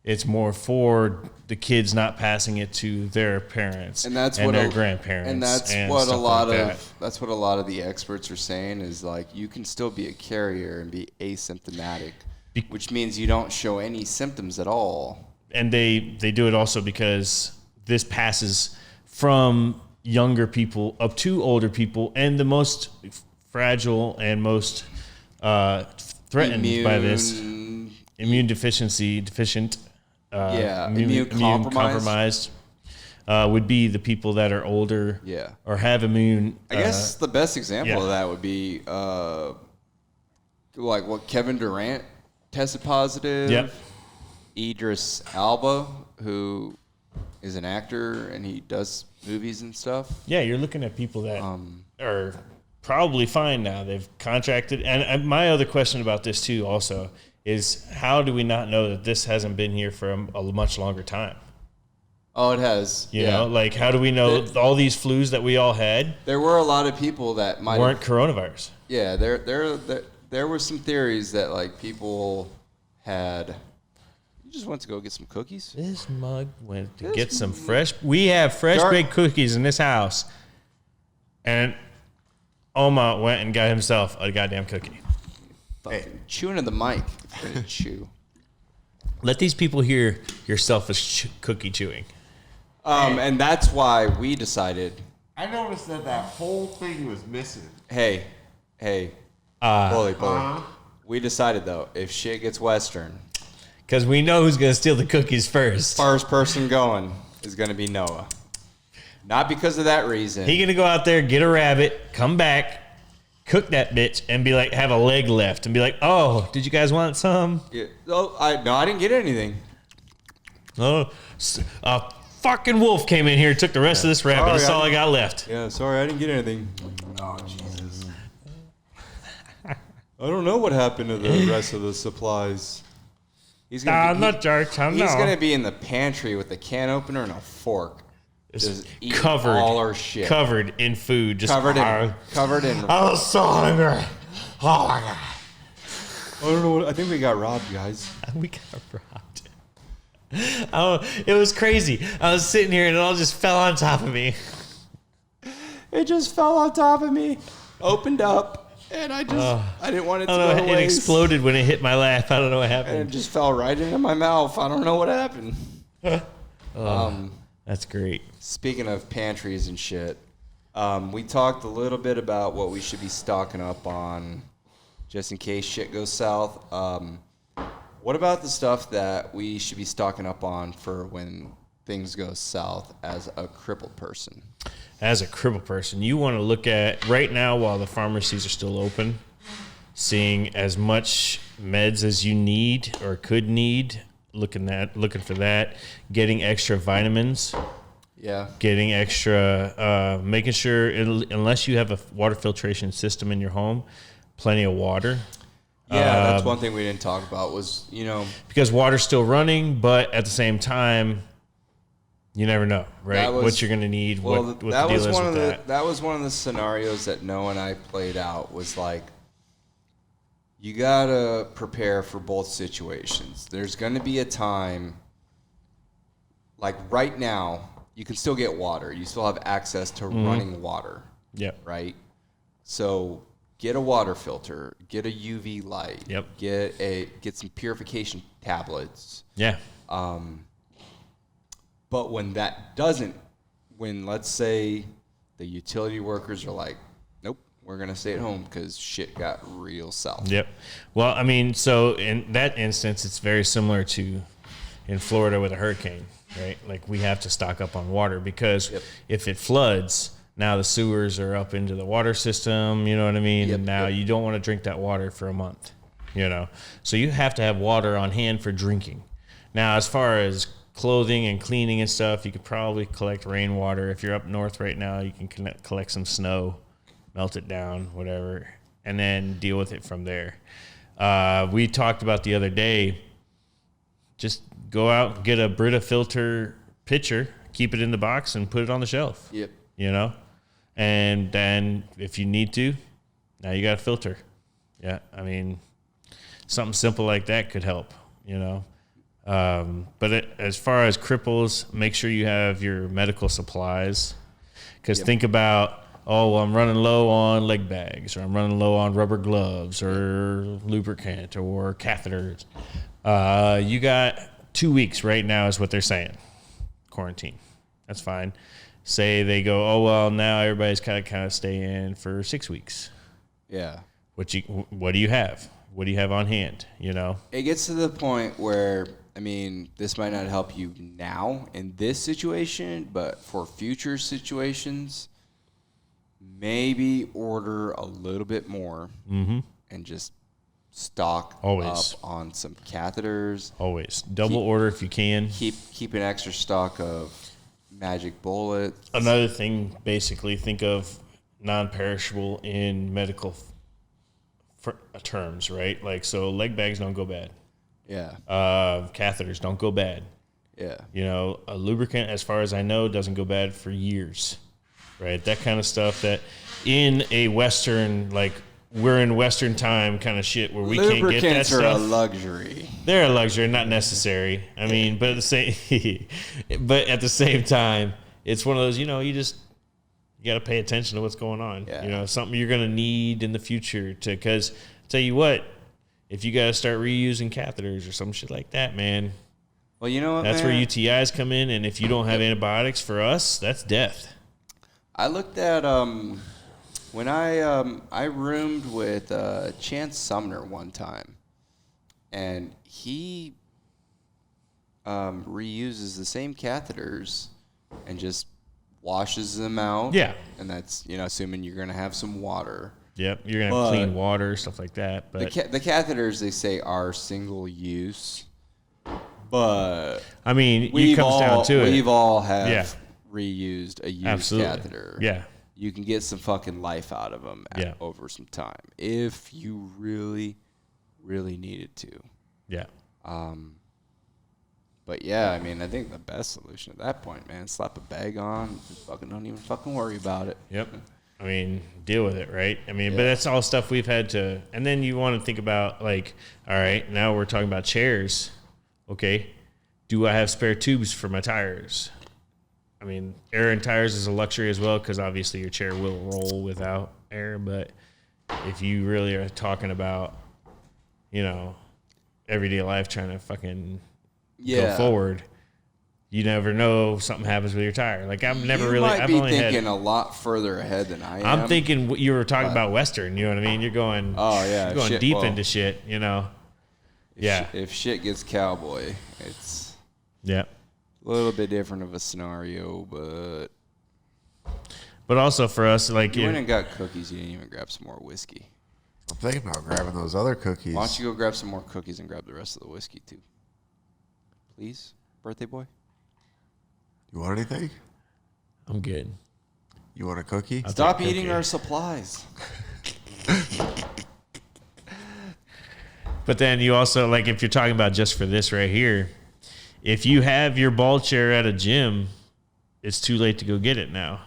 It's more for the kids not passing it to their parents and their grandparents. And that's what a lot of the experts are saying is, like, you can still be a carrier and be asymptomatic, which means you don't show any symptoms at all. And they do it also because this passes from younger people up to older people, and the most fragile and most threatened by this immune deficient. Immune compromised would be the people that are older or have immune. I guess the best example of that would be like what Kevin Durant tested positive. Yep. Idris Elba, who is an actor and he does movies and stuff. Yeah, you're looking at people that are probably fine now. They've contracted. And my other question about this, too, also, is how do we not know that this hasn't been here for a much longer time? Oh, it has. You know, like, how do we know all these flus that we all had? There were a lot of people that weren't coronavirus. Yeah, there were some theories that, like, people had... You just went to go get some cookies? This mug went to get some fresh... We have fresh baked cookies in this house. And Oma went and got himself a goddamn cookie. Fucking chewing in the mic. Chew. Let these people hear your selfish cookie chewing. And that's why we decided... I noticed that whole thing was missing. Hey. Bully. We decided, though, if shit gets Western... Because we know who's going to steal the cookies first. First person going is going to be Noah. Not because of that reason. He's going to go out there, get a rabbit, come back, cook that bitch, and be like, have a leg left. And be like, oh, did you guys want some? Yeah. Oh, I didn't get anything. Oh, a fucking wolf came in here, took the rest of this rabbit. Sorry, That's all I got left. Yeah, sorry, I didn't get anything. Oh, Jesus. I don't know what happened to the rest of the supplies. He's gonna be in the pantry with a can opener and a fork, just covered all our shit, covered in food, just covered in. I was so hungry. Oh my god! I don't know. I think we got robbed, guys. We got robbed. Oh, it was crazy. I was sitting here and it all just fell on top of me. It just fell on top of me, opened up. And I didn't want it to go to waste. It exploded when it hit my lap. I don't know what happened. And it just fell right into my mouth. I don't know what happened. That's great. Speaking of pantries and shit, we talked a little bit about what we should be stocking up on just in case shit goes south. What about the stuff that we should be stocking up on for when things go south as a crippled person? As a crippled person, you want to look at right now while the pharmacies are still open, seeing as much meds as you need or could need, looking for that, getting extra vitamins. Yeah. Getting extra, making sure, unless you have a water filtration system in your home, plenty of water. Yeah, that's one thing we didn't talk about was, because water's still running, but at the same time, you never know, right? What you're going to need, what the deal is with that. That was one of the scenarios that Noah and I played out was like, you got to prepare for both situations. There's going to be a time, like right now, you can still get water. You still have access to running water. Yep. Right? So get a water filter, get a UV light. Yep. Get some purification tablets. Yeah. But when let's say the utility workers are like, nope, we're going to stay at home because shit got real south. Yep. Well, I mean, so in that instance, it's very similar to in Florida with a hurricane, right? Like we have to stock up on water because if it floods, now the sewers are up into the water system, you know what I mean? And now you don't want to drink that water for a month, So you have to have water on hand for drinking. Now, as far as clothing and cleaning and stuff, you could probably collect rainwater. If you're up north right now, you can collect some snow, melt it down, whatever, and then deal with it from there. We talked about the other day, just go out, get a Brita filter pitcher, keep it in the box, and put it on the shelf. Yep. And then if you need to, now you got a filter. Yeah, I mean, something simple like that could help, But as far as cripples, make sure you have your medical supplies. Because think about, I'm running low on leg bags, or I'm running low on rubber gloves, or lubricant, or catheters. You got 2 weeks right now is what they're saying. Quarantine. That's fine. Say they go, now everybody's kind of stay in for 6 weeks. Yeah. What do you have? What do you have on hand? It gets to the point where, this might not help you now in this situation, but for future situations, maybe order a little bit more and just stock Always. up on some catheters. Always. Double order if you can. Keep an extra stock of magic bullets. Another thing, basically, think of non-perishable in medical terms, right? Like, so leg bags don't go bad. Yeah. Catheters don't go bad. Yeah. You know, a lubricant, as far as I know, doesn't go bad for years, right? That kind of stuff that in a Western, like, we're in Western time kind of shit where we can't get that Lubricants stuff. are a luxury. They're a luxury, not necessary. I mean, but at the same time, it's one of those, you know, you got to pay attention to what's going on. Yeah. You know, something you're going to need in the future because tell you what, if you got to start reusing catheters or some shit like that, man. Well, you know what, That's man? where UTIs come in, and if you don't have antibiotics for us, that's death. I looked at when I roomed with Chance Sumner one time, and he reuses the same catheters and just washes them out. Yeah. And that's, you know, assuming you're going to have some water. Yep, you're going to have clean water, stuff like that. But The catheters, they say, are single use. But I mean, it comes down to it. We've all have reused a used Absolutely. catheter. Yeah. You can get some fucking life out of them over some time if you really, really needed to. Yeah. But yeah, I mean, I think the best solution at that point, man, slap a bag on, fucking don't even fucking worry about it. Yep. I mean, deal with it, right? I mean, but that's all stuff we've had to. And then you want to think about, like, all right, now we're talking about chairs. Okay, do I have spare tubes for my tires? I mean, air in tires is a luxury as well because obviously your chair will roll without air. But if you really are talking about, you know, everyday life trying to fucking go forward, you never know if something happens with your tire. Like I've only thinking a lot further ahead than I am. I'm thinking you were talking about Western. You know what I mean? You're going. Oh yeah, you're going deep into shit. You know. If shit gets cowboy, it's a little bit different of a scenario, but also for us, like you went and got cookies. You didn't even grab some more whiskey. I'm thinking about grabbing those other cookies. Why don't you go grab some more cookies and grab the rest of the whiskey too, please, birthday boy? You want anything? I'm good. You want a cookie? Stop eating our supplies. But then you also, like, if you're talking about just for this right here, if you have your ball chair at a gym, it's too late to go get it now.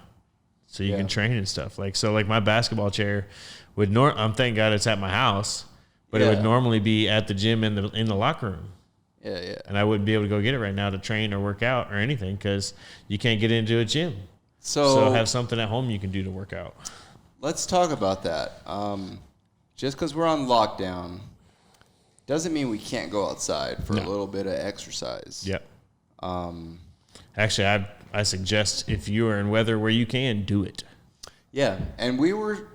So you can train and stuff. Like, so like my basketball chair would thank God it's at my house, but it would normally be at the gym in the locker room. Yeah. And I wouldn't be able to go get it right now to train or work out or anything because you can't get into a gym. So have something at home you can do to work out. Let's talk about that. Just because we're on lockdown doesn't mean we can't go outside for a little bit of exercise. Yep. Actually, I suggest if you are in weather where you can, do it. Yeah, and we were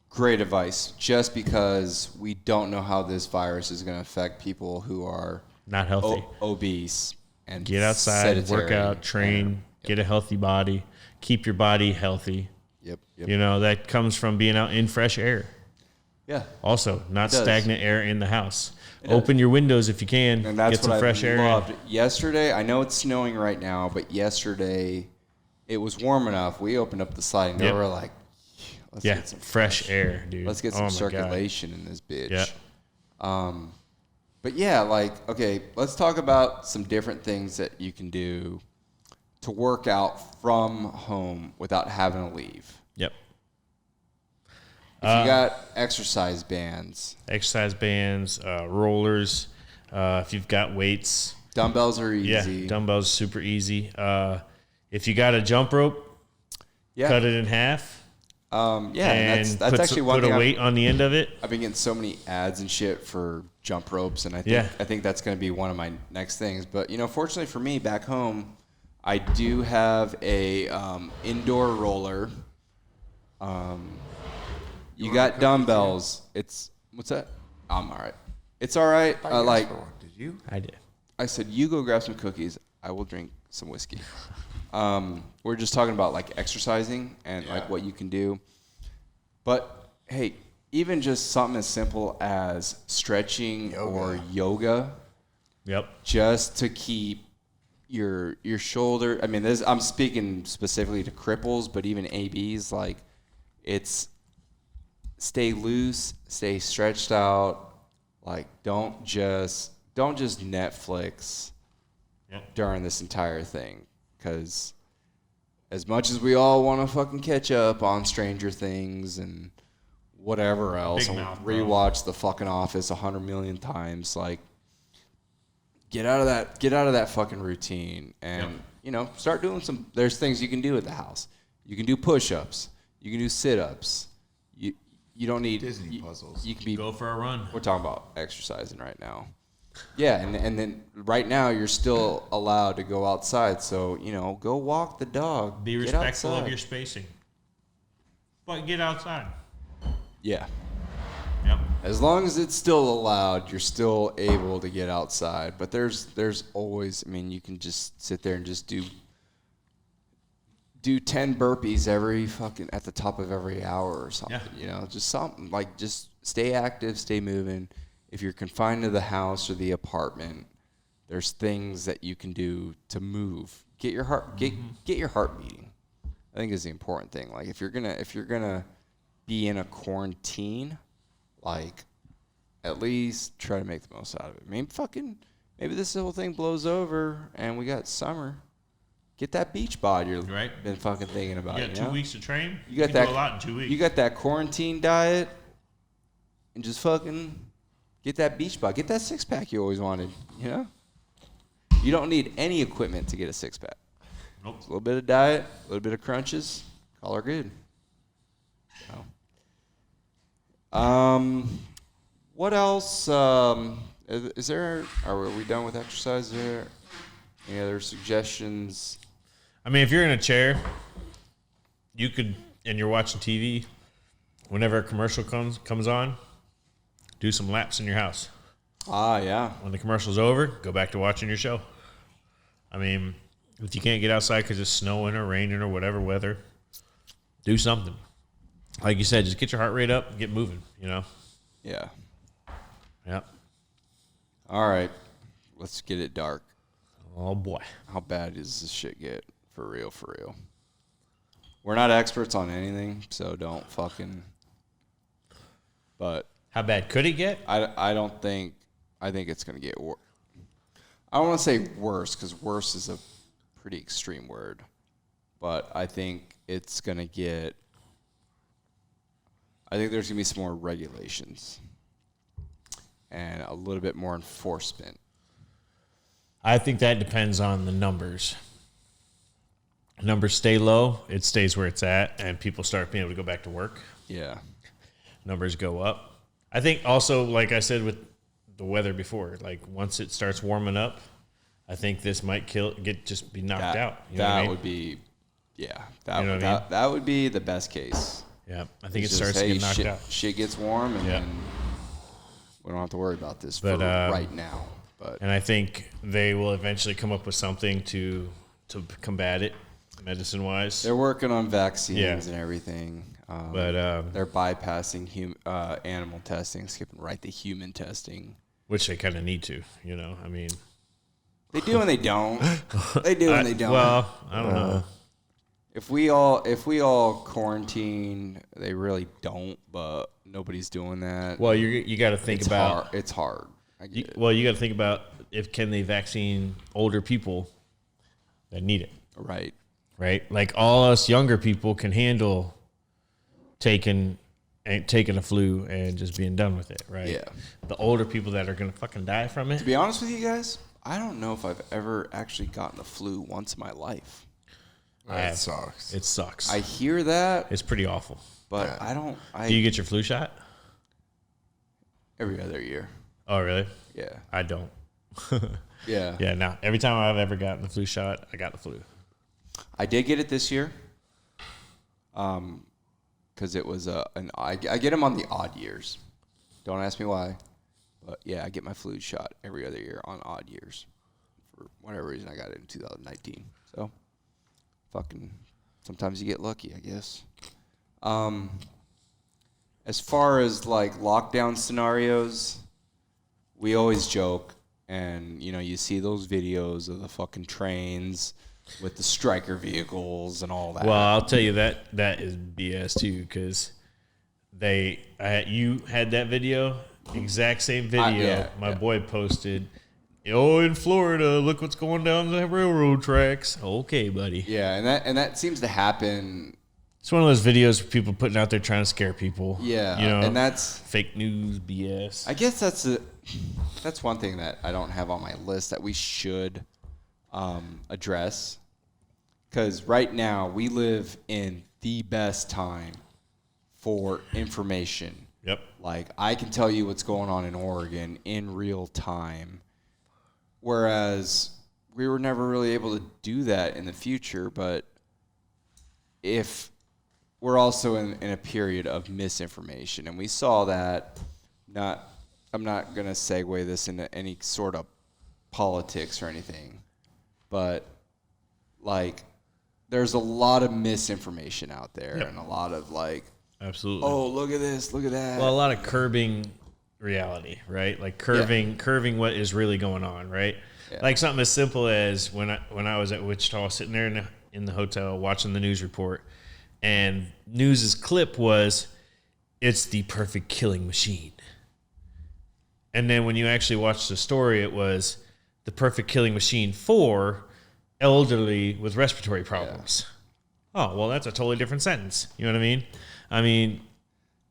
great advice just because we don't know how this virus is going to affect people who are not healthy, obese, and get outside, sedentary, work out, train, get a healthy body, keep your body healthy. Yep. You know, that comes from being out in fresh air. Yeah. Also, not stagnant air in the house. Open your windows if you can. And that's get some what fresh I air loved. Yesterday, I know it's snowing right now, but yesterday it was warm enough. We opened up the sliding door. We're like, let's get some fresh air, dude. Let's get some circulation in this bitch. Yeah. But yeah, like, okay, let's talk about some different things that you can do to work out from home without having to leave. Yep. If you got exercise bands, rollers, if you've got weights. Dumbbells are easy. Yeah, dumbbells super easy. If you got a jump rope, cut it in half. And that's actually one thing. Put a weight on the end of it. I've been getting so many ads and shit for jump ropes, and I think that's going to be one of my next things. But, you know, fortunately for me, back home, I do have a indoor roller. You got dumbbells. What's that? I'm all right. It's all right. Did you? I did. I said, you go grab some cookies. I will drink some whiskey. We're just talking about like exercising and like what you can do. But hey, even just something as simple as stretching or yoga. Yep. Just to keep your shoulder. I mean, I'm speaking specifically to cripples, but even ABs, like it's stay loose, stay stretched out. Like don't just Netflix during this entire thing, because as much as we all want to fucking catch up on Stranger Things and whatever else, and rewatch The fucking Office 100 million times, like get out of that fucking routine and start doing there's things you can do at the house. You can do push-ups, you can do sit-ups. You don't need Disney puzzles. You can go for a run. We're talking about exercising right now. Yeah, and then right now you're still allowed to go outside, so go walk the dog. Be respectful of your spacing, but get outside. Yeah. Yep. As long as it's still allowed, you're still able to get outside. But there's always, I mean, you can just sit there and just do 10 burpees every fucking at the top of every hour or something. Just something like just stay active, stay moving. If you're confined to the house or the apartment, there's things that you can do to move. Get your heart get your heart beating. I think is the important thing. Like if you're gonna be in a quarantine, like at least try to make the most out of it. I mean, maybe this whole thing blows over and we got summer. Get that beach bod you've been fucking thinking about. You got 2 weeks to train. You got that. Do a lot in 2 weeks. You got that quarantine diet, and just fucking get that beach bod. Get that 6-pack you always wanted. You don't need any equipment to get a 6-pack. Nope. It's a little bit of diet, a little bit of crunches, call her good. What else? Is there? Are we done with exercise? Is there any other suggestions? I mean, if you're in a chair, you could, and you're watching TV, whenever a commercial comes on, do some laps in your house. Yeah. When the commercial's over, go back to watching your show. I mean, if you can't get outside because it's snowing or raining or whatever weather, do something. Like you said, just get your heart rate up and get moving, Yeah. Yep. All right. Let's get it dark. Oh, boy. How bad does this shit get? For real, for real. We're not experts on anything, so don't fucking... But... How bad could it get? I don't think... I think it's going to get worse. I don't want to say worse, because worse is a pretty extreme word. But I think it's going to get... I think there's going to be some more regulations. And a little bit more enforcement. I think that depends on the numbers. Numbers stay low, it stays where it's at, and people start being able to go back to work. Yeah. Numbers go up. I think also, like I said with the weather before, like once it starts warming up, I think this might just be knocked out. That would be, yeah. That would be the best case. Yeah, I think it starts to get knocked out. Shit gets warm, and then we don't have to worry about this for right now. And I think they will eventually come up with something to combat it, medicine-wise. They're working on vaccines and everything. But they're bypassing animal testing, skipping right to human testing. Which they kind of need to, I mean. They do and they don't. They do and they don't. Well, I don't know. If we all quarantine, they really don't, but nobody's doing that. Well, you got to think about... It's hard. You got to think about can they vaccine older people that need it. Right. Right? Like all us younger people can handle taking a flu and just being done with it, right? Yeah. The older people that are going to fucking die from it. To be honest with you guys, I don't know if I've ever actually gotten the flu once in my life. It sucks. It sucks. I hear that. It's pretty awful. But I don't. Do you get your flu shot? Every other year. Oh, really? Yeah. I don't. Yeah. Yeah, no. Every time I've ever gotten the flu shot, I got the flu. I did get it this year. Because it was I get them on the odd years. Don't ask me why. But yeah, I get my flu shot every other year on odd years. For whatever reason, I got it in 2019. So, fucking, sometimes you get lucky, I guess. And as far as like lockdown scenarios, we always joke, and you see those videos of the fucking trains with the striker vehicles and all that. Well, I'll tell you that is BS too, because you had that video, exact same video. My boy posted. Oh, in Florida, look what's going down the railroad tracks. Okay, buddy. Yeah, and that seems to happen. It's one of those videos of people putting out there trying to scare people. Yeah, and that's fake news, BS. I guess that's one thing that I don't have on my list that we should address, because right now we live in the best time for information. Yep. Like, I can tell you what's going on in Oregon in real time. Whereas we were never really able to do that in the future, but if we're also in a period of misinformation, and we saw that, I'm not going to segue this into any sort of politics or anything, but like there's a lot of misinformation out there. Yep. And a lot of like, absolutely. Oh, look at this, look at that. Well, a lot of curbing reality, right? Like curving what is really going on, right? Yeah. Like something as simple as when I was at Wichita, sitting there in the hotel watching the news report, and news's clip was, "It's the perfect killing machine." And then when you actually watch the story, it was the perfect killing machine for elderly with respiratory problems. Yeah. Oh, well, that's a totally different sentence. You know what I mean,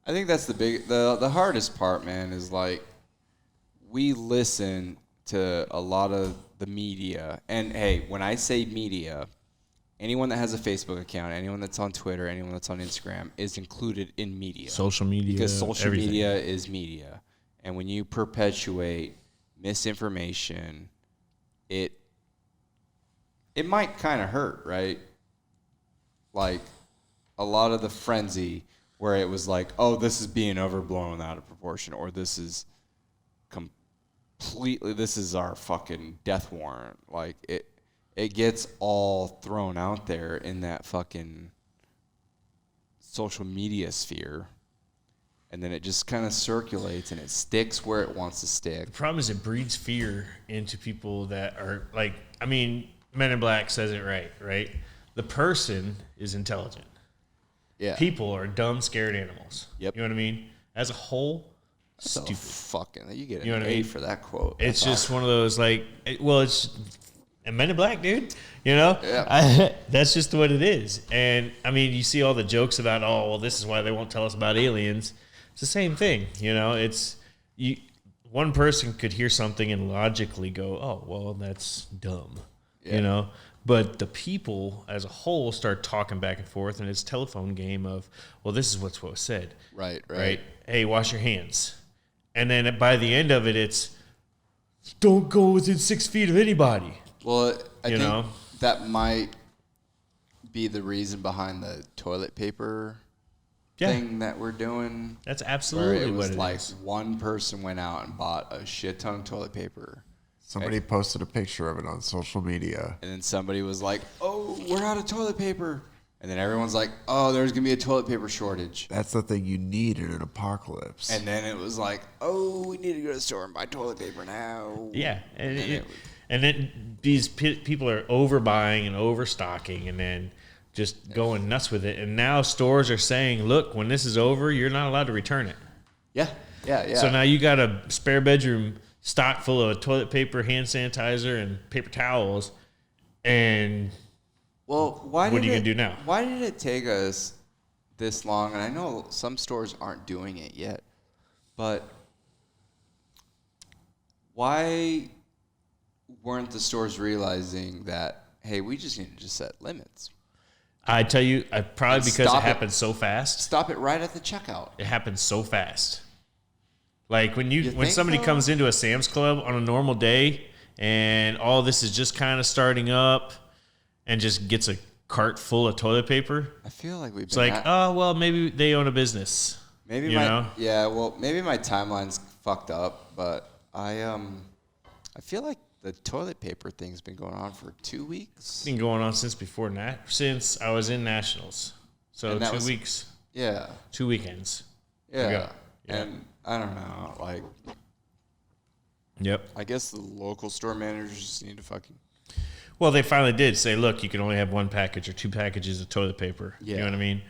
I think that's the hardest part, man, is like we listen to a lot of the media. And hey, when I say media, anyone that has a Facebook account, anyone that's on Twitter, anyone that's on Instagram is included in media. Social media. Because social everything. Media is media. And when you perpetuate misinformation, it might kind of hurt, right? Like a lot of the frenzy where it was like, oh, this is being overblown out of proportion, or this is this is our fucking death warrant. Like it gets all thrown out there in that fucking social media sphere, and then it just kind of circulates and it sticks where it wants to stick. The problem is it breeds fear into people that are like, I mean, Men in Black says it right? The person is intelligent. Yeah. People are dumb, scared animals. Yep. You know what I mean? As a whole, so stupid. Fucking, you get an A for that quote. It's just one of those like, it's Men in Black, dude. You know? Yeah. That's just what it is. And I mean, you see all the jokes about, oh, well, this is why they won't tell us about aliens. It's the same thing. You know, one person could hear something and logically go, oh, well, that's dumb. Yeah. You know? But the people as a whole start talking back and forth, and it's a telephone game of, well, this is what was said. Right. Hey, wash your hands. And then by the end of it, it's, don't go within 6 feet of anybody. Well, I think that might be the reason behind the toilet paper thing that we're doing. That's absolutely what it was. Is. One person went out and bought a shit ton of toilet paper. Somebody posted a picture of it on social media. And then somebody was like, oh, we're out of toilet paper. And then everyone's like, oh, there's going to be a toilet paper shortage. That's the thing you need in an apocalypse. And then it was like, oh, we need to go to the store and buy toilet paper now. Yeah. And then these people are overbuying and overstocking and then just going nuts with it. And now stores are saying, look, when this is over, you're not allowed to return it. Yeah. So now you got a spare bedroom stock full of toilet paper, hand sanitizer, and paper towels, and what are you going to do now? Why did it take us this long? And I know some stores aren't doing it yet, but why weren't the stores realizing that, hey, we just need to just set limits? I tell you, probably because it happens so fast. Stop it right at the checkout. It happens so fast. Like when somebody comes into a Sam's Club on a normal day and all this is just kind of starting up and just gets a cart full of toilet paper. I feel like it's like, oh, well, maybe they own a business. Maybe maybe my timeline's fucked up, but I feel like the toilet paper thing's been going on for 2 weeks. It's been going on since since I was in Nationals. So 2 weeks. Yeah. 2 weekends. Yeah. And I don't know, like. Yep. I guess the local store managers just need to fucking. Well, they finally did say, look, you can only have 1 package or 2 packages of toilet paper. Yeah. You know what I mean?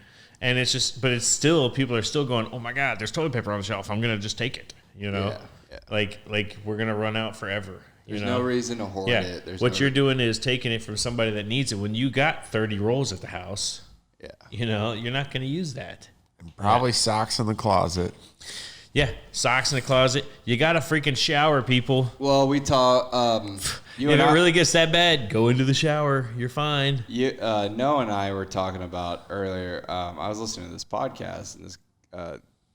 And it's just, but it's still, people are still going, oh my God, there's toilet paper on the shelf. I'm going to just take it. You know? Yeah. Like we're going to run out forever. There's no reason to hoard it. There's what you're doing is taking it from somebody that needs it. When you got 30 rolls at the house, you know, you're not going to use that. And probably socks in the closet. Yeah, socks in the closet. You got to freaking shower, people. Well, we talk. If it really gets that bad, go into the shower. You're fine. Noah and I were talking about earlier. I was listening to this podcast, and this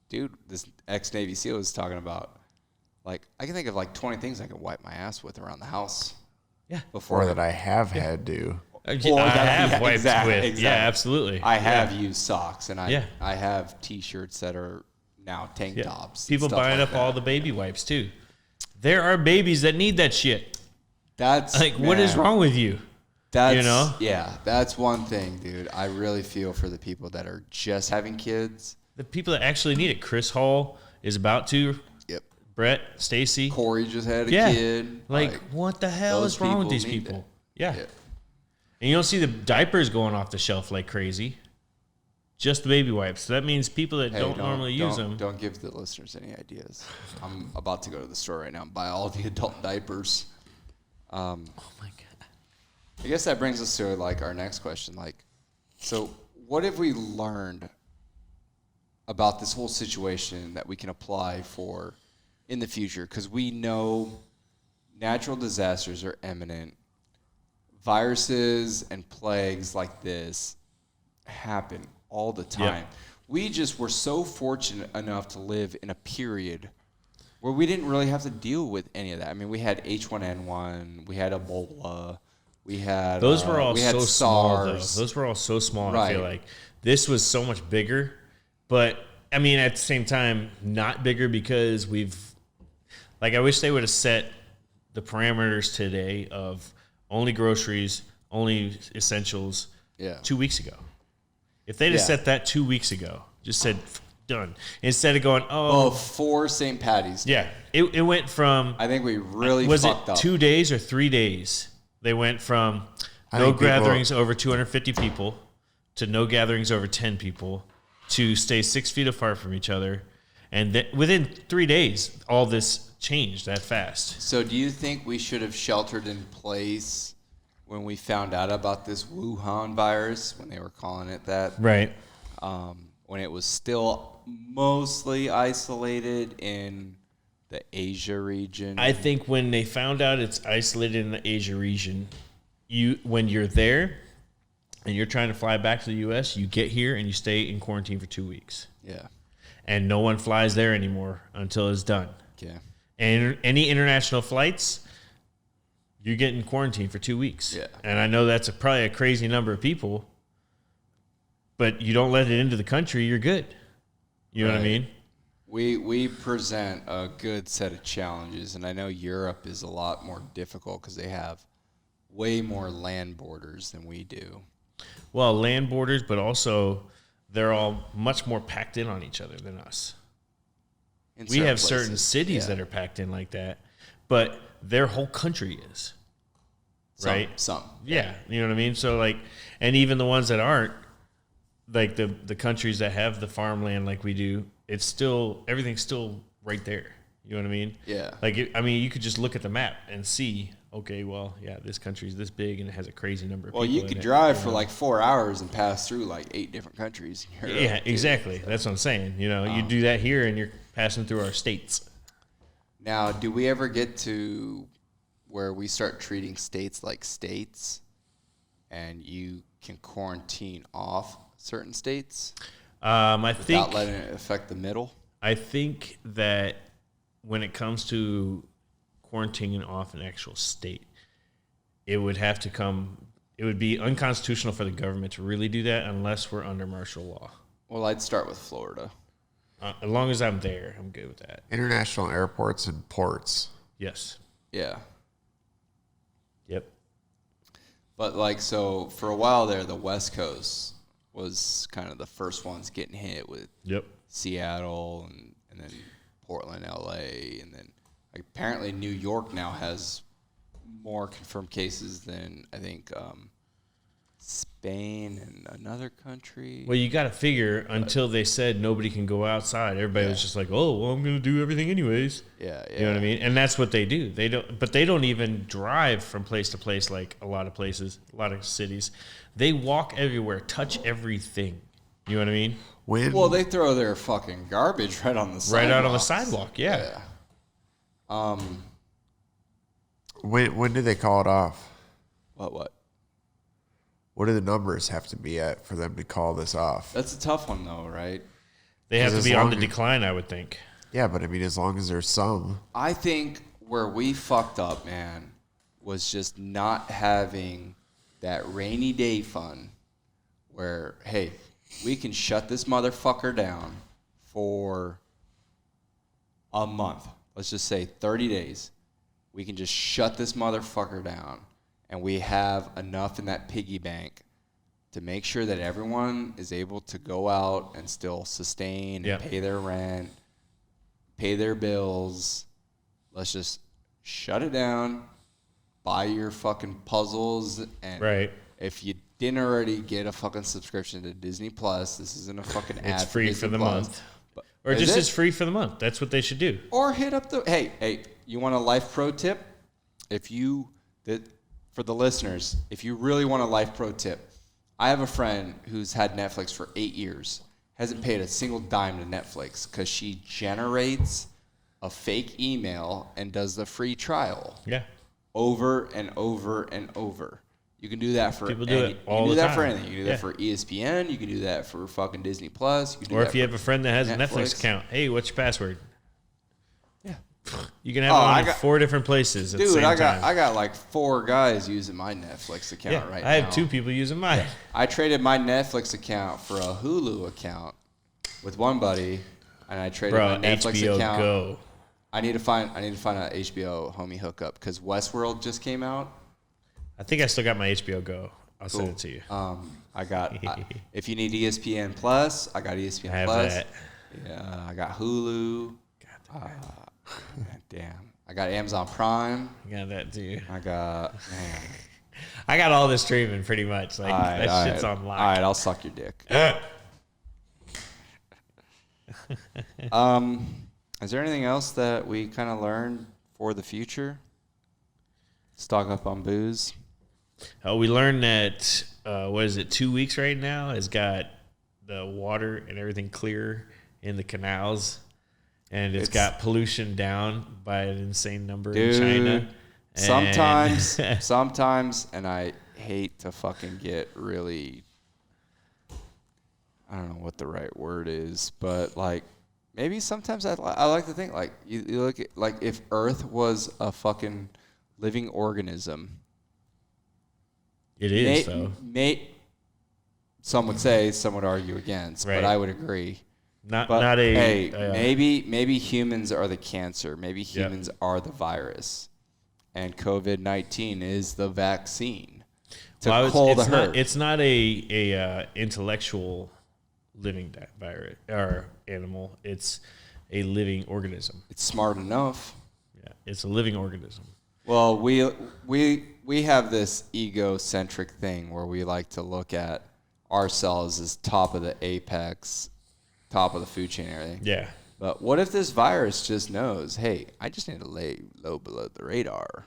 dude, this ex-Navy SEAL, was talking about, like, I can think of like 20 things I can wipe my ass with around the house. Yeah. Or that I have had to. I have wiped with. Exactly. Yeah, absolutely. I have used socks, and I Yeah. have T-shirts that are now tank tops. People buying up all the baby wipes too. There are babies that need that shit. That's like, what is wrong with you? That's, you know? Yeah, that's one thing, dude. I really feel for the people that are just having kids. The people that actually need it. Chris Hall is about to. Yep. Brett, Stacy. Corey just had a kid. Like, what the hell is wrong with these people? Yeah. And you don't see the diapers going off the shelf like crazy. Just the baby wipes. So that means people that don't normally use them. Don't give the listeners any ideas. I'm about to go to the store right now and buy all the adult diapers. Oh my God. I guess that brings us to like our next question. Like, so what have we learned about this whole situation that we can apply for in the future? Because we know natural disasters are imminent. Viruses and plagues like this happen all the time. Yep. We just were so fortunate enough to live in a period where we didn't really have to deal with any of that. I mean, we had H1N1, we had Ebola, we had those were all we had so SARS. small, though. Those were all so small. Right. I feel like this was so much bigger, but I mean, at the same time, not bigger because I wish they would have set the parameters today of only groceries, only essentials. 2 weeks ago. If they'd have set that 2 weeks ago, just said done, instead of going, for St. Patty's Day. Yeah, it went from, I think we really was fucked it up. 2 days or 3 days? They went from no gatherings over 250 people to no gatherings over 10 people to stay 6 feet apart from each other. And within 3 days, all this changed that fast. So do you think we should have sheltered in place when we found out about this Wuhan virus, when they were calling it that? Right. When it was still mostly isolated in the Asia region? I think when they found out it's isolated in the Asia region, when you're there and you're trying to fly back to the U.S., you get here and you stay in quarantine for 2 weeks. Yeah. And no one flies there anymore until it's done. Okay. And any international flights, you get in quarantine for 2 weeks. Yeah. And I know that's probably a crazy number of people, but you don't let it into the country, you're good. You know what I mean? We present a good set of challenges, and I know Europe is a lot more difficult because they have way more land borders than we do. Well, land borders, but also they're all much more packed in on each other than us. We have certain cities that are packed in like that, but their whole country is. Right? Some. Yeah. You know what I mean? So, like, and even the ones that aren't, like the countries that have the farmland like we do, it's still, everything's still right there. You know what I mean? Yeah. Like, you could just look at the map and see, okay, well, yeah, this country's this big and it has a crazy number of people. Well, you could drive for like 4 hours and pass through like 8 different countries. Yeah, exactly. That's what I'm saying. You know, you do that here and you're passing through our states. Now, do we ever get to where we start treating states like states and you can quarantine off certain states without letting it affect the middle? I think that when it comes to quarantining off an actual state, it would be unconstitutional for the government to really do that unless we're under martial law. Well, I'd start with Florida. As long as I'm there, I'm good with that. International airports and ports. Yes. Yeah. Yep. But like, so for a while there, the West Coast was kind of the first ones getting hit with Seattle and then Portland, LA, and then apparently New York now has more confirmed cases than I think Spain and another country. Well, you got to figure until they said nobody can go outside. Everybody was just like, "Oh, well, I'm going to do everything anyways." Yeah, yeah. You know what I mean? And that's what they do. They don't even drive from place to place like a lot of places, a lot of cities. They walk everywhere, touch everything. You know what I mean? Well, they throw their fucking garbage right on the sidewalk. Right out on the sidewalk, yeah. When did they call it off? What? What do the numbers have to be at for them to call this off? That's a tough one, though, right? They have to be on the decline, I would think. Yeah, but I mean, as long as there's some. I think where we fucked up, man, was just not having that rainy day fun where, hey, we can shut this motherfucker down for a month. Let's just say 30 days. We can just shut this motherfucker down. And we have enough in that piggy bank to make sure that everyone is able to go out and still sustain and pay their rent, pay their bills. Let's just shut it down, buy your fucking puzzles, and if you didn't already get a fucking subscription to Disney Plus, this isn't a fucking ad. It's free for the month. Or just it's free for the month. That's what they should do. Or hit up the, hey, you want a life pro tip? For the listeners, if you really want a life pro tip, I have a friend who's had Netflix for 8 years, hasn't paid a single dime to Netflix because she generates a fake email and does the free trial. Yeah. Over and over and over. You can do that for people do it all the time. You can do that for anything. You can do that for ESPN. You can do that for fucking Disney Plus. You can do or that if you have a friend that has a Netflix account, hey, what's your password? Yeah. You can have it on 4 different places at the same time. I got like 4 guys using my Netflix account right now. I have 2 people using mine. I traded my Netflix account for a Hulu account with one buddy, and I traded my Netflix HBO account. Go. I need to find a HBO homie hookup because Westworld just came out. I think I still got my HBO Go. I'll send it to you. I got if you need ESPN Plus, I got ESPN I have Plus. that. Yeah, I got Hulu. Damn. I got Amazon Prime. I got that too. I got I got all the streaming pretty much. Like that shit's on lock. All right, I'll suck your dick. Is there anything else that we kind of learned for the future? Stock up on booze. We learned that 2 weeks right now has got the water and everything clear in the canals, and it's got pollution down by an insane number in China. Sometimes, and I hate to fucking get really, I don't know what the right word is, but like maybe sometimes I like to think like you look at like if Earth was a fucking living organism. It is, though. Some would say, some would argue against, but I would agree. Maybe humans are the cancer. Maybe humans are the virus, and COVID-19 is the vaccine to cull the herd. It's not a intellectual living virus or animal. It's a living organism. It's smart enough. Yeah, it's a living organism. Well, we have this egocentric thing where we like to look at ourselves as top of the apex, top of the food chain and everything. Yeah. But what if this virus just knows, hey, I just need to lay low below the radar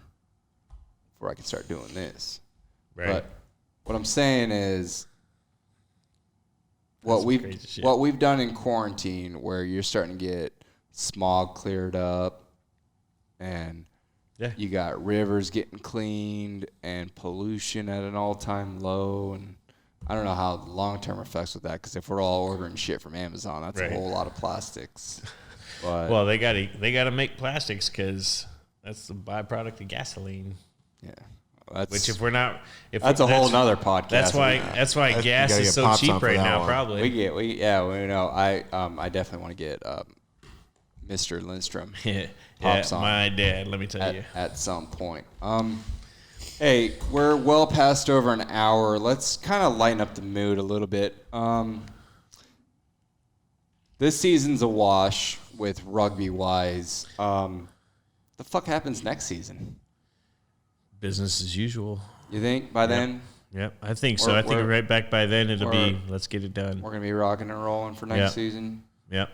before I can start doing this. Right. But what I'm saying is what we've done in quarantine where you're starting to get smog cleared up and you got rivers getting cleaned and pollution at an all-time low. And I don't know how the long-term effects with that, because if we're all ordering shit from Amazon, that's a whole lot of plastics. But well, they gotta make plastics because that's the byproduct of gaseline. Yeah. Which if we're not, that's a whole nother podcast. That's why gas is so cheap right now. Probably we know. I definitely want to get Mr. Lindstrom. Yeah, on my dad. Let me tell you at some point. Hey, we're well past over an hour. Let's kind of lighten up the mood a little bit. This season's a wash with rugby-wise. The fuck happens next season? Business as usual. You think by then? Yep, I think so. I think right back by then it'll be, let's get it done. We're going to be rocking and rolling for next season? Yep.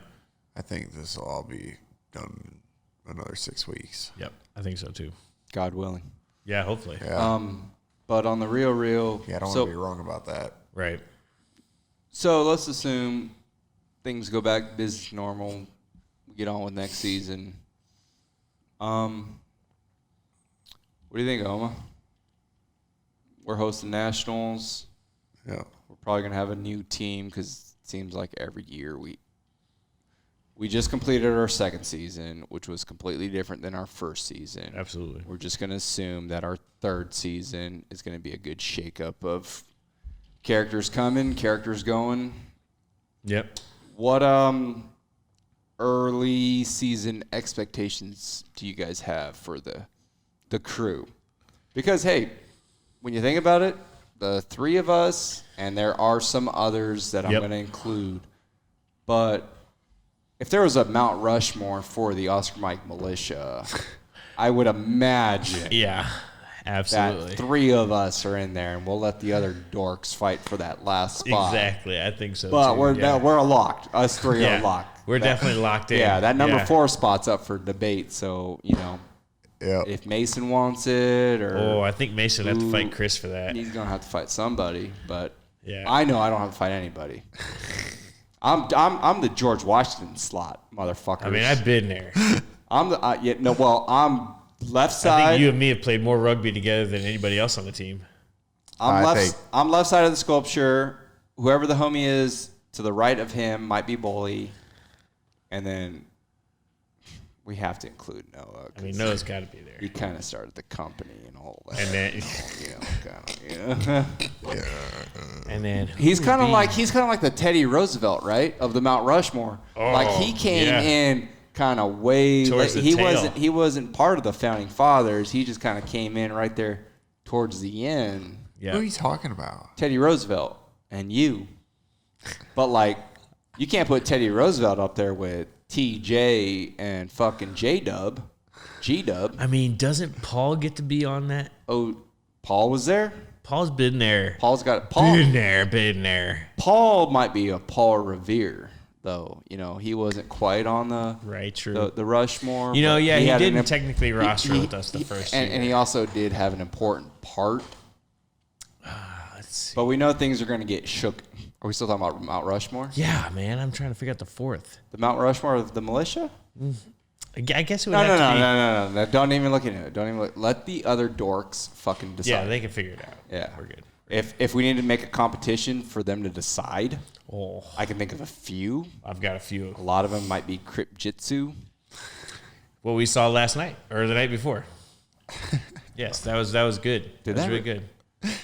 I think this will all be done in another 6 weeks. Yep, I think so too. God willing. Yeah, hopefully. Yeah. But on the real, Yeah, I don't want to be wrong about that. Right. So let's assume things go back to business normal. We get on with next season. What do you think, Oma? We're hosting nationals. Yeah. We're probably gonna have a new team because it seems like every year we just completed our second season, which was completely different than our first season. Absolutely. We're just gonna assume that our third season is gonna be a good shakeup of characters coming, characters going. Yep. What early season expectations do you guys have for the crew? Because hey, when you think about it, the three of us, and there are some others that I'm going to include, but if there was a Mount Rushmore for the Oscar Mike Militia, I would imagine Yeah, absolutely. that three of us are in there, and we'll let the other dorks fight for that last spot. Exactly, I think so But too. we're locked. Us three are locked. We're definitely locked in. Yeah, that number 4 spot's up for debate. So, if Mason wants it or... I think Mason would have to fight Chris for that. He's going to have to fight somebody, but Yeah. I know I don't have to fight anybody. I'm the George Washington slot, motherfucker. I mean, I've been there. I'm left I side. think you and me have played more rugby together than anybody else on the team. I'm left side of the sculpture. Whoever the homie is to the right of him might be bully. And then we have to include Noah. I mean, Noah's got to be there. He kind of started the company and all that. And then, and then he's kind of like the Teddy Roosevelt, right, of the Mount Rushmore. Like he came in kind of way towards late. He wasn't part of the founding fathers. He just kind of came in right there towards the end. Who are you talking about? Teddy Roosevelt and you. But like, you can't put Teddy Roosevelt up there with TJ and fucking J-Dub. G-Dub. I mean, doesn't Paul get to be on that? Oh, Paul was there? Paul's been there. Been there. Paul might be a Paul Revere, though. He wasn't quite on the the Rushmore. He didn't technically roster with us the first year. And he also did have an important part. Let's see. But we know things are going to get shook. Are we still talking about Mount Rushmore? Yeah, man. I'm trying to figure out the fourth. The Mount Rushmore of the militia? I guess it would have to be. No. Don't even look at it. Don't even look. Let the other dorks fucking decide. Yeah, they can figure it out. Yeah. We're good. If we need to make a competition for them to decide, Oh, I can think of a few. I've got a few. A lot of them might be Crip Jitsu. What we saw last night or the night before. Yes, that was good. That was really good.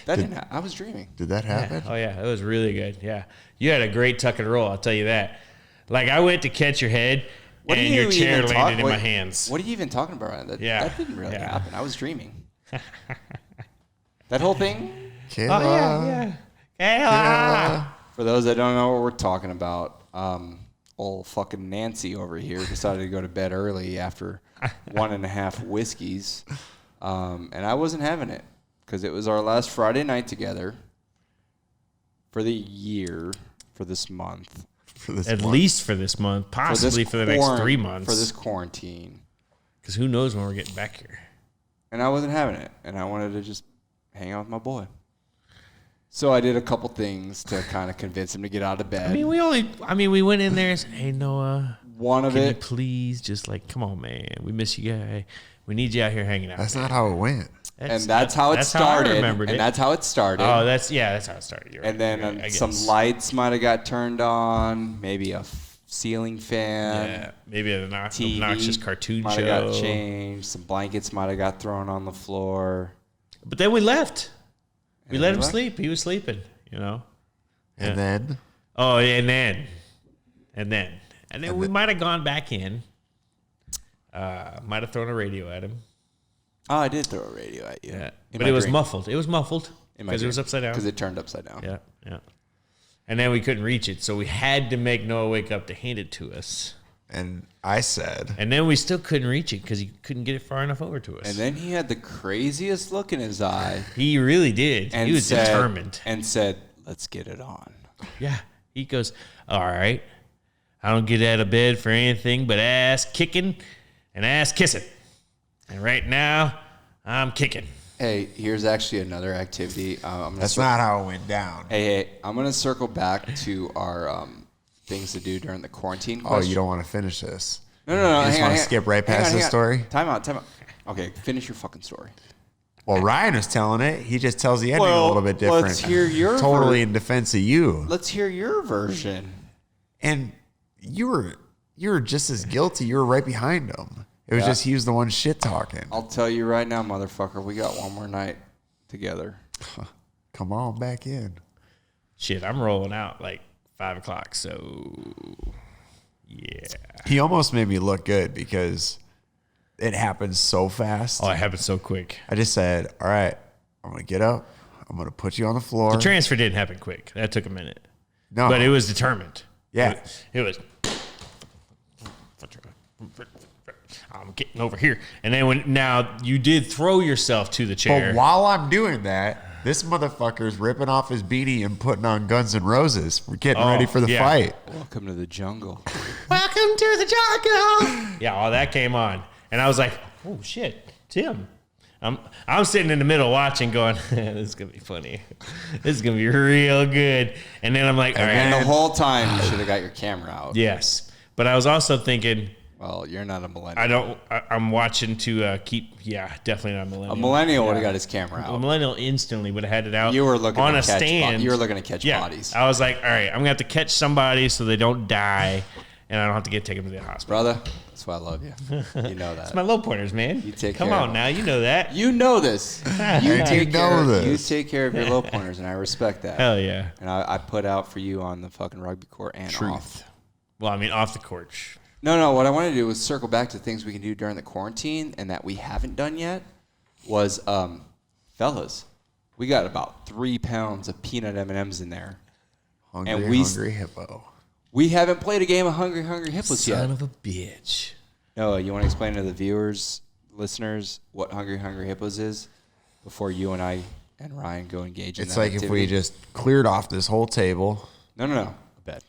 That didn't happen. I was dreaming. Did that happen? Yeah. Oh yeah, it was really good. Yeah, you had a great tuck and roll. I'll tell you that. Like I went to catch your head, and your chair landed in my hands. What are you even talking about, Ryan? That didn't really happen. I was dreaming. That whole thing. Kayla. Oh yeah. For those that don't know what we're talking about, old fucking Nancy over here decided to go to bed early after 1.5 whiskeys, and I wasn't having it. Because it was our last Friday night together for the year, for this month. At least for this month, possibly for the next 3 months. For this quarantine. Because who knows when we're getting back here. And I wasn't having it. And I wanted to just hang out with my boy. So I did a couple things to kind of convince him to get out of bed. We went in there and said, hey, Noah, can you please just come on, man. We miss you, guy. We need you out here hanging out. That's not how it went. That's how it started. That's how it started. Oh, that's how it started. You're and right. then some lights might have got turned on, maybe a ceiling fan. Yeah, maybe an obnoxious cartoon might show. Might have got changed. Some blankets might have got thrown on the floor. But then we left. We let him sleep. He was sleeping, Yeah. And then? Oh, and then we might have gone back in. Might have thrown a radio at him. Oh, I did throw a radio at you. Yeah, but it was muffled. It was muffled In my because it was dream. upside down. Because it turned upside down. Yeah, yeah. And then we couldn't reach it, so we had to make Noah wake up to hand it to us. And I said, And then we still couldn't reach it because he couldn't get it far enough over to us. And then he had the craziest look in his eye. He really did. And He was said, determined. And said, let's get it on. Yeah. He goes, all right, I don't get out of bed for anything but ass kicking and ass kissing. And right now, I'm kicking. Hey, here's actually another activity. that's not how it went down. Hey, I'm going to circle back to our things to do during the quarantine Oh, question. you don't want to finish this? No. You just hang want on, to skip right past this story? Time out. Okay, finish your fucking story. Well, Ryan was telling it. He just tells the ending a little bit different. Let's hear your totally in defense of you. Let's hear your version. And you were just as guilty. You were right behind him. It was just he was the one shit talking. I'll tell you right now, motherfucker, we got one more night together. Come on back in. Shit, I'm rolling out like 5 o'clock, so yeah. He almost made me look good because it happened so fast. Oh, it happened so quick. I just said, all right, I'm going to get up. I'm going to put you on the floor. The transfer didn't happen quick. That took a minute. No. But it was determined. Yeah. It was. I'm getting over here. And then now you did throw yourself to the chair. But while I'm doing that, this motherfucker's ripping off his beanie and putting on Guns N' Roses. We're getting ready for the fight. Welcome to the jungle. Welcome to the jungle. Yeah, all that came on. And I was like, oh, shit, Tim. I'm sitting in the middle watching going, this is going to be funny. This is going to be real good. And then I'm like, all right. And the whole time you should have got your camera out. Yes. But I was also thinking, well, you're not a millennial. I'm watching to keep, definitely not a millennial. A millennial would have got his camera out. A millennial instantly would have had it out. You were looking on to a catch stand. You were looking to catch bodies. I was like, all right, I'm going to have to catch somebody so they don't die and I don't have to get taken to the hospital. Brother, that's why I love you. You know that. It's my low pointers, man. You take Come care on of now, you know that. You know this. You take care of your low pointers, and I respect that. Hell yeah. And I put out for you on the fucking rugby court and off. Well, I mean, off the court. No. What I wanted to do was circle back to things we can do during the quarantine and that we haven't done yet was, fellas, we got about 3 pounds of peanut M&Ms in there. Hungry hippo. We haven't played a game of Hungry Hippos yet. Son of a bitch. Noah, you want to explain to the viewers, listeners, what Hungry Hippos is before you and I and Ryan go engage in It's that like activity? if we just cleared off this whole table. No. A bed.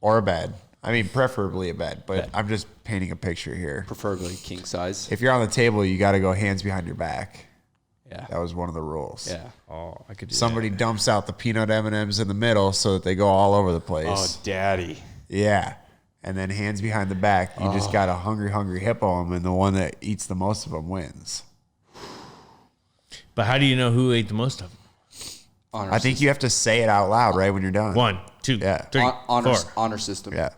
Or a bed. I mean, preferably a bed, but I'm just painting a picture here. Preferably king size. If you're on the table, you got to go hands behind your back. Yeah. That was one of the rules. Yeah. Oh, I could do Somebody dumps out the peanut M&Ms in the middle so that they go all over the place. Oh, daddy. Yeah. And then hands behind the back, you just got a hungry hippo 'em, and the one that eats the most of them wins. But how do you know who ate the most of them? I think you have to say it out loud right when you're done. 1, 2, Yeah. 3, honor, 4. honor system. Yeah.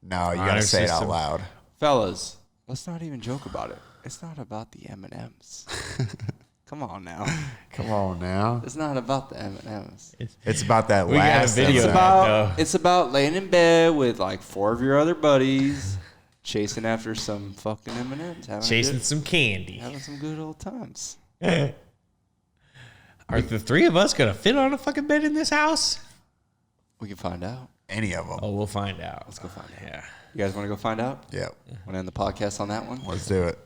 No, you got to Honor say it out system. loud. Fellas, let's not even joke about it. It's not about the M&Ms. Come on now. Come on now. It's not about the M&Ms. It's about that We got a last video M&M. of that. It's about laying in bed with like 4 of your other buddies, chasing after some fucking M&Ms, Chasing some candy. having some good old times. Are the 3 of us going to fit on a fucking bed in this house? We can find out. Any of them. Oh, we'll find out. Let's go find out. Yeah. You guys want to go find out? Yep. Want to end the podcast on that one? Let's do it.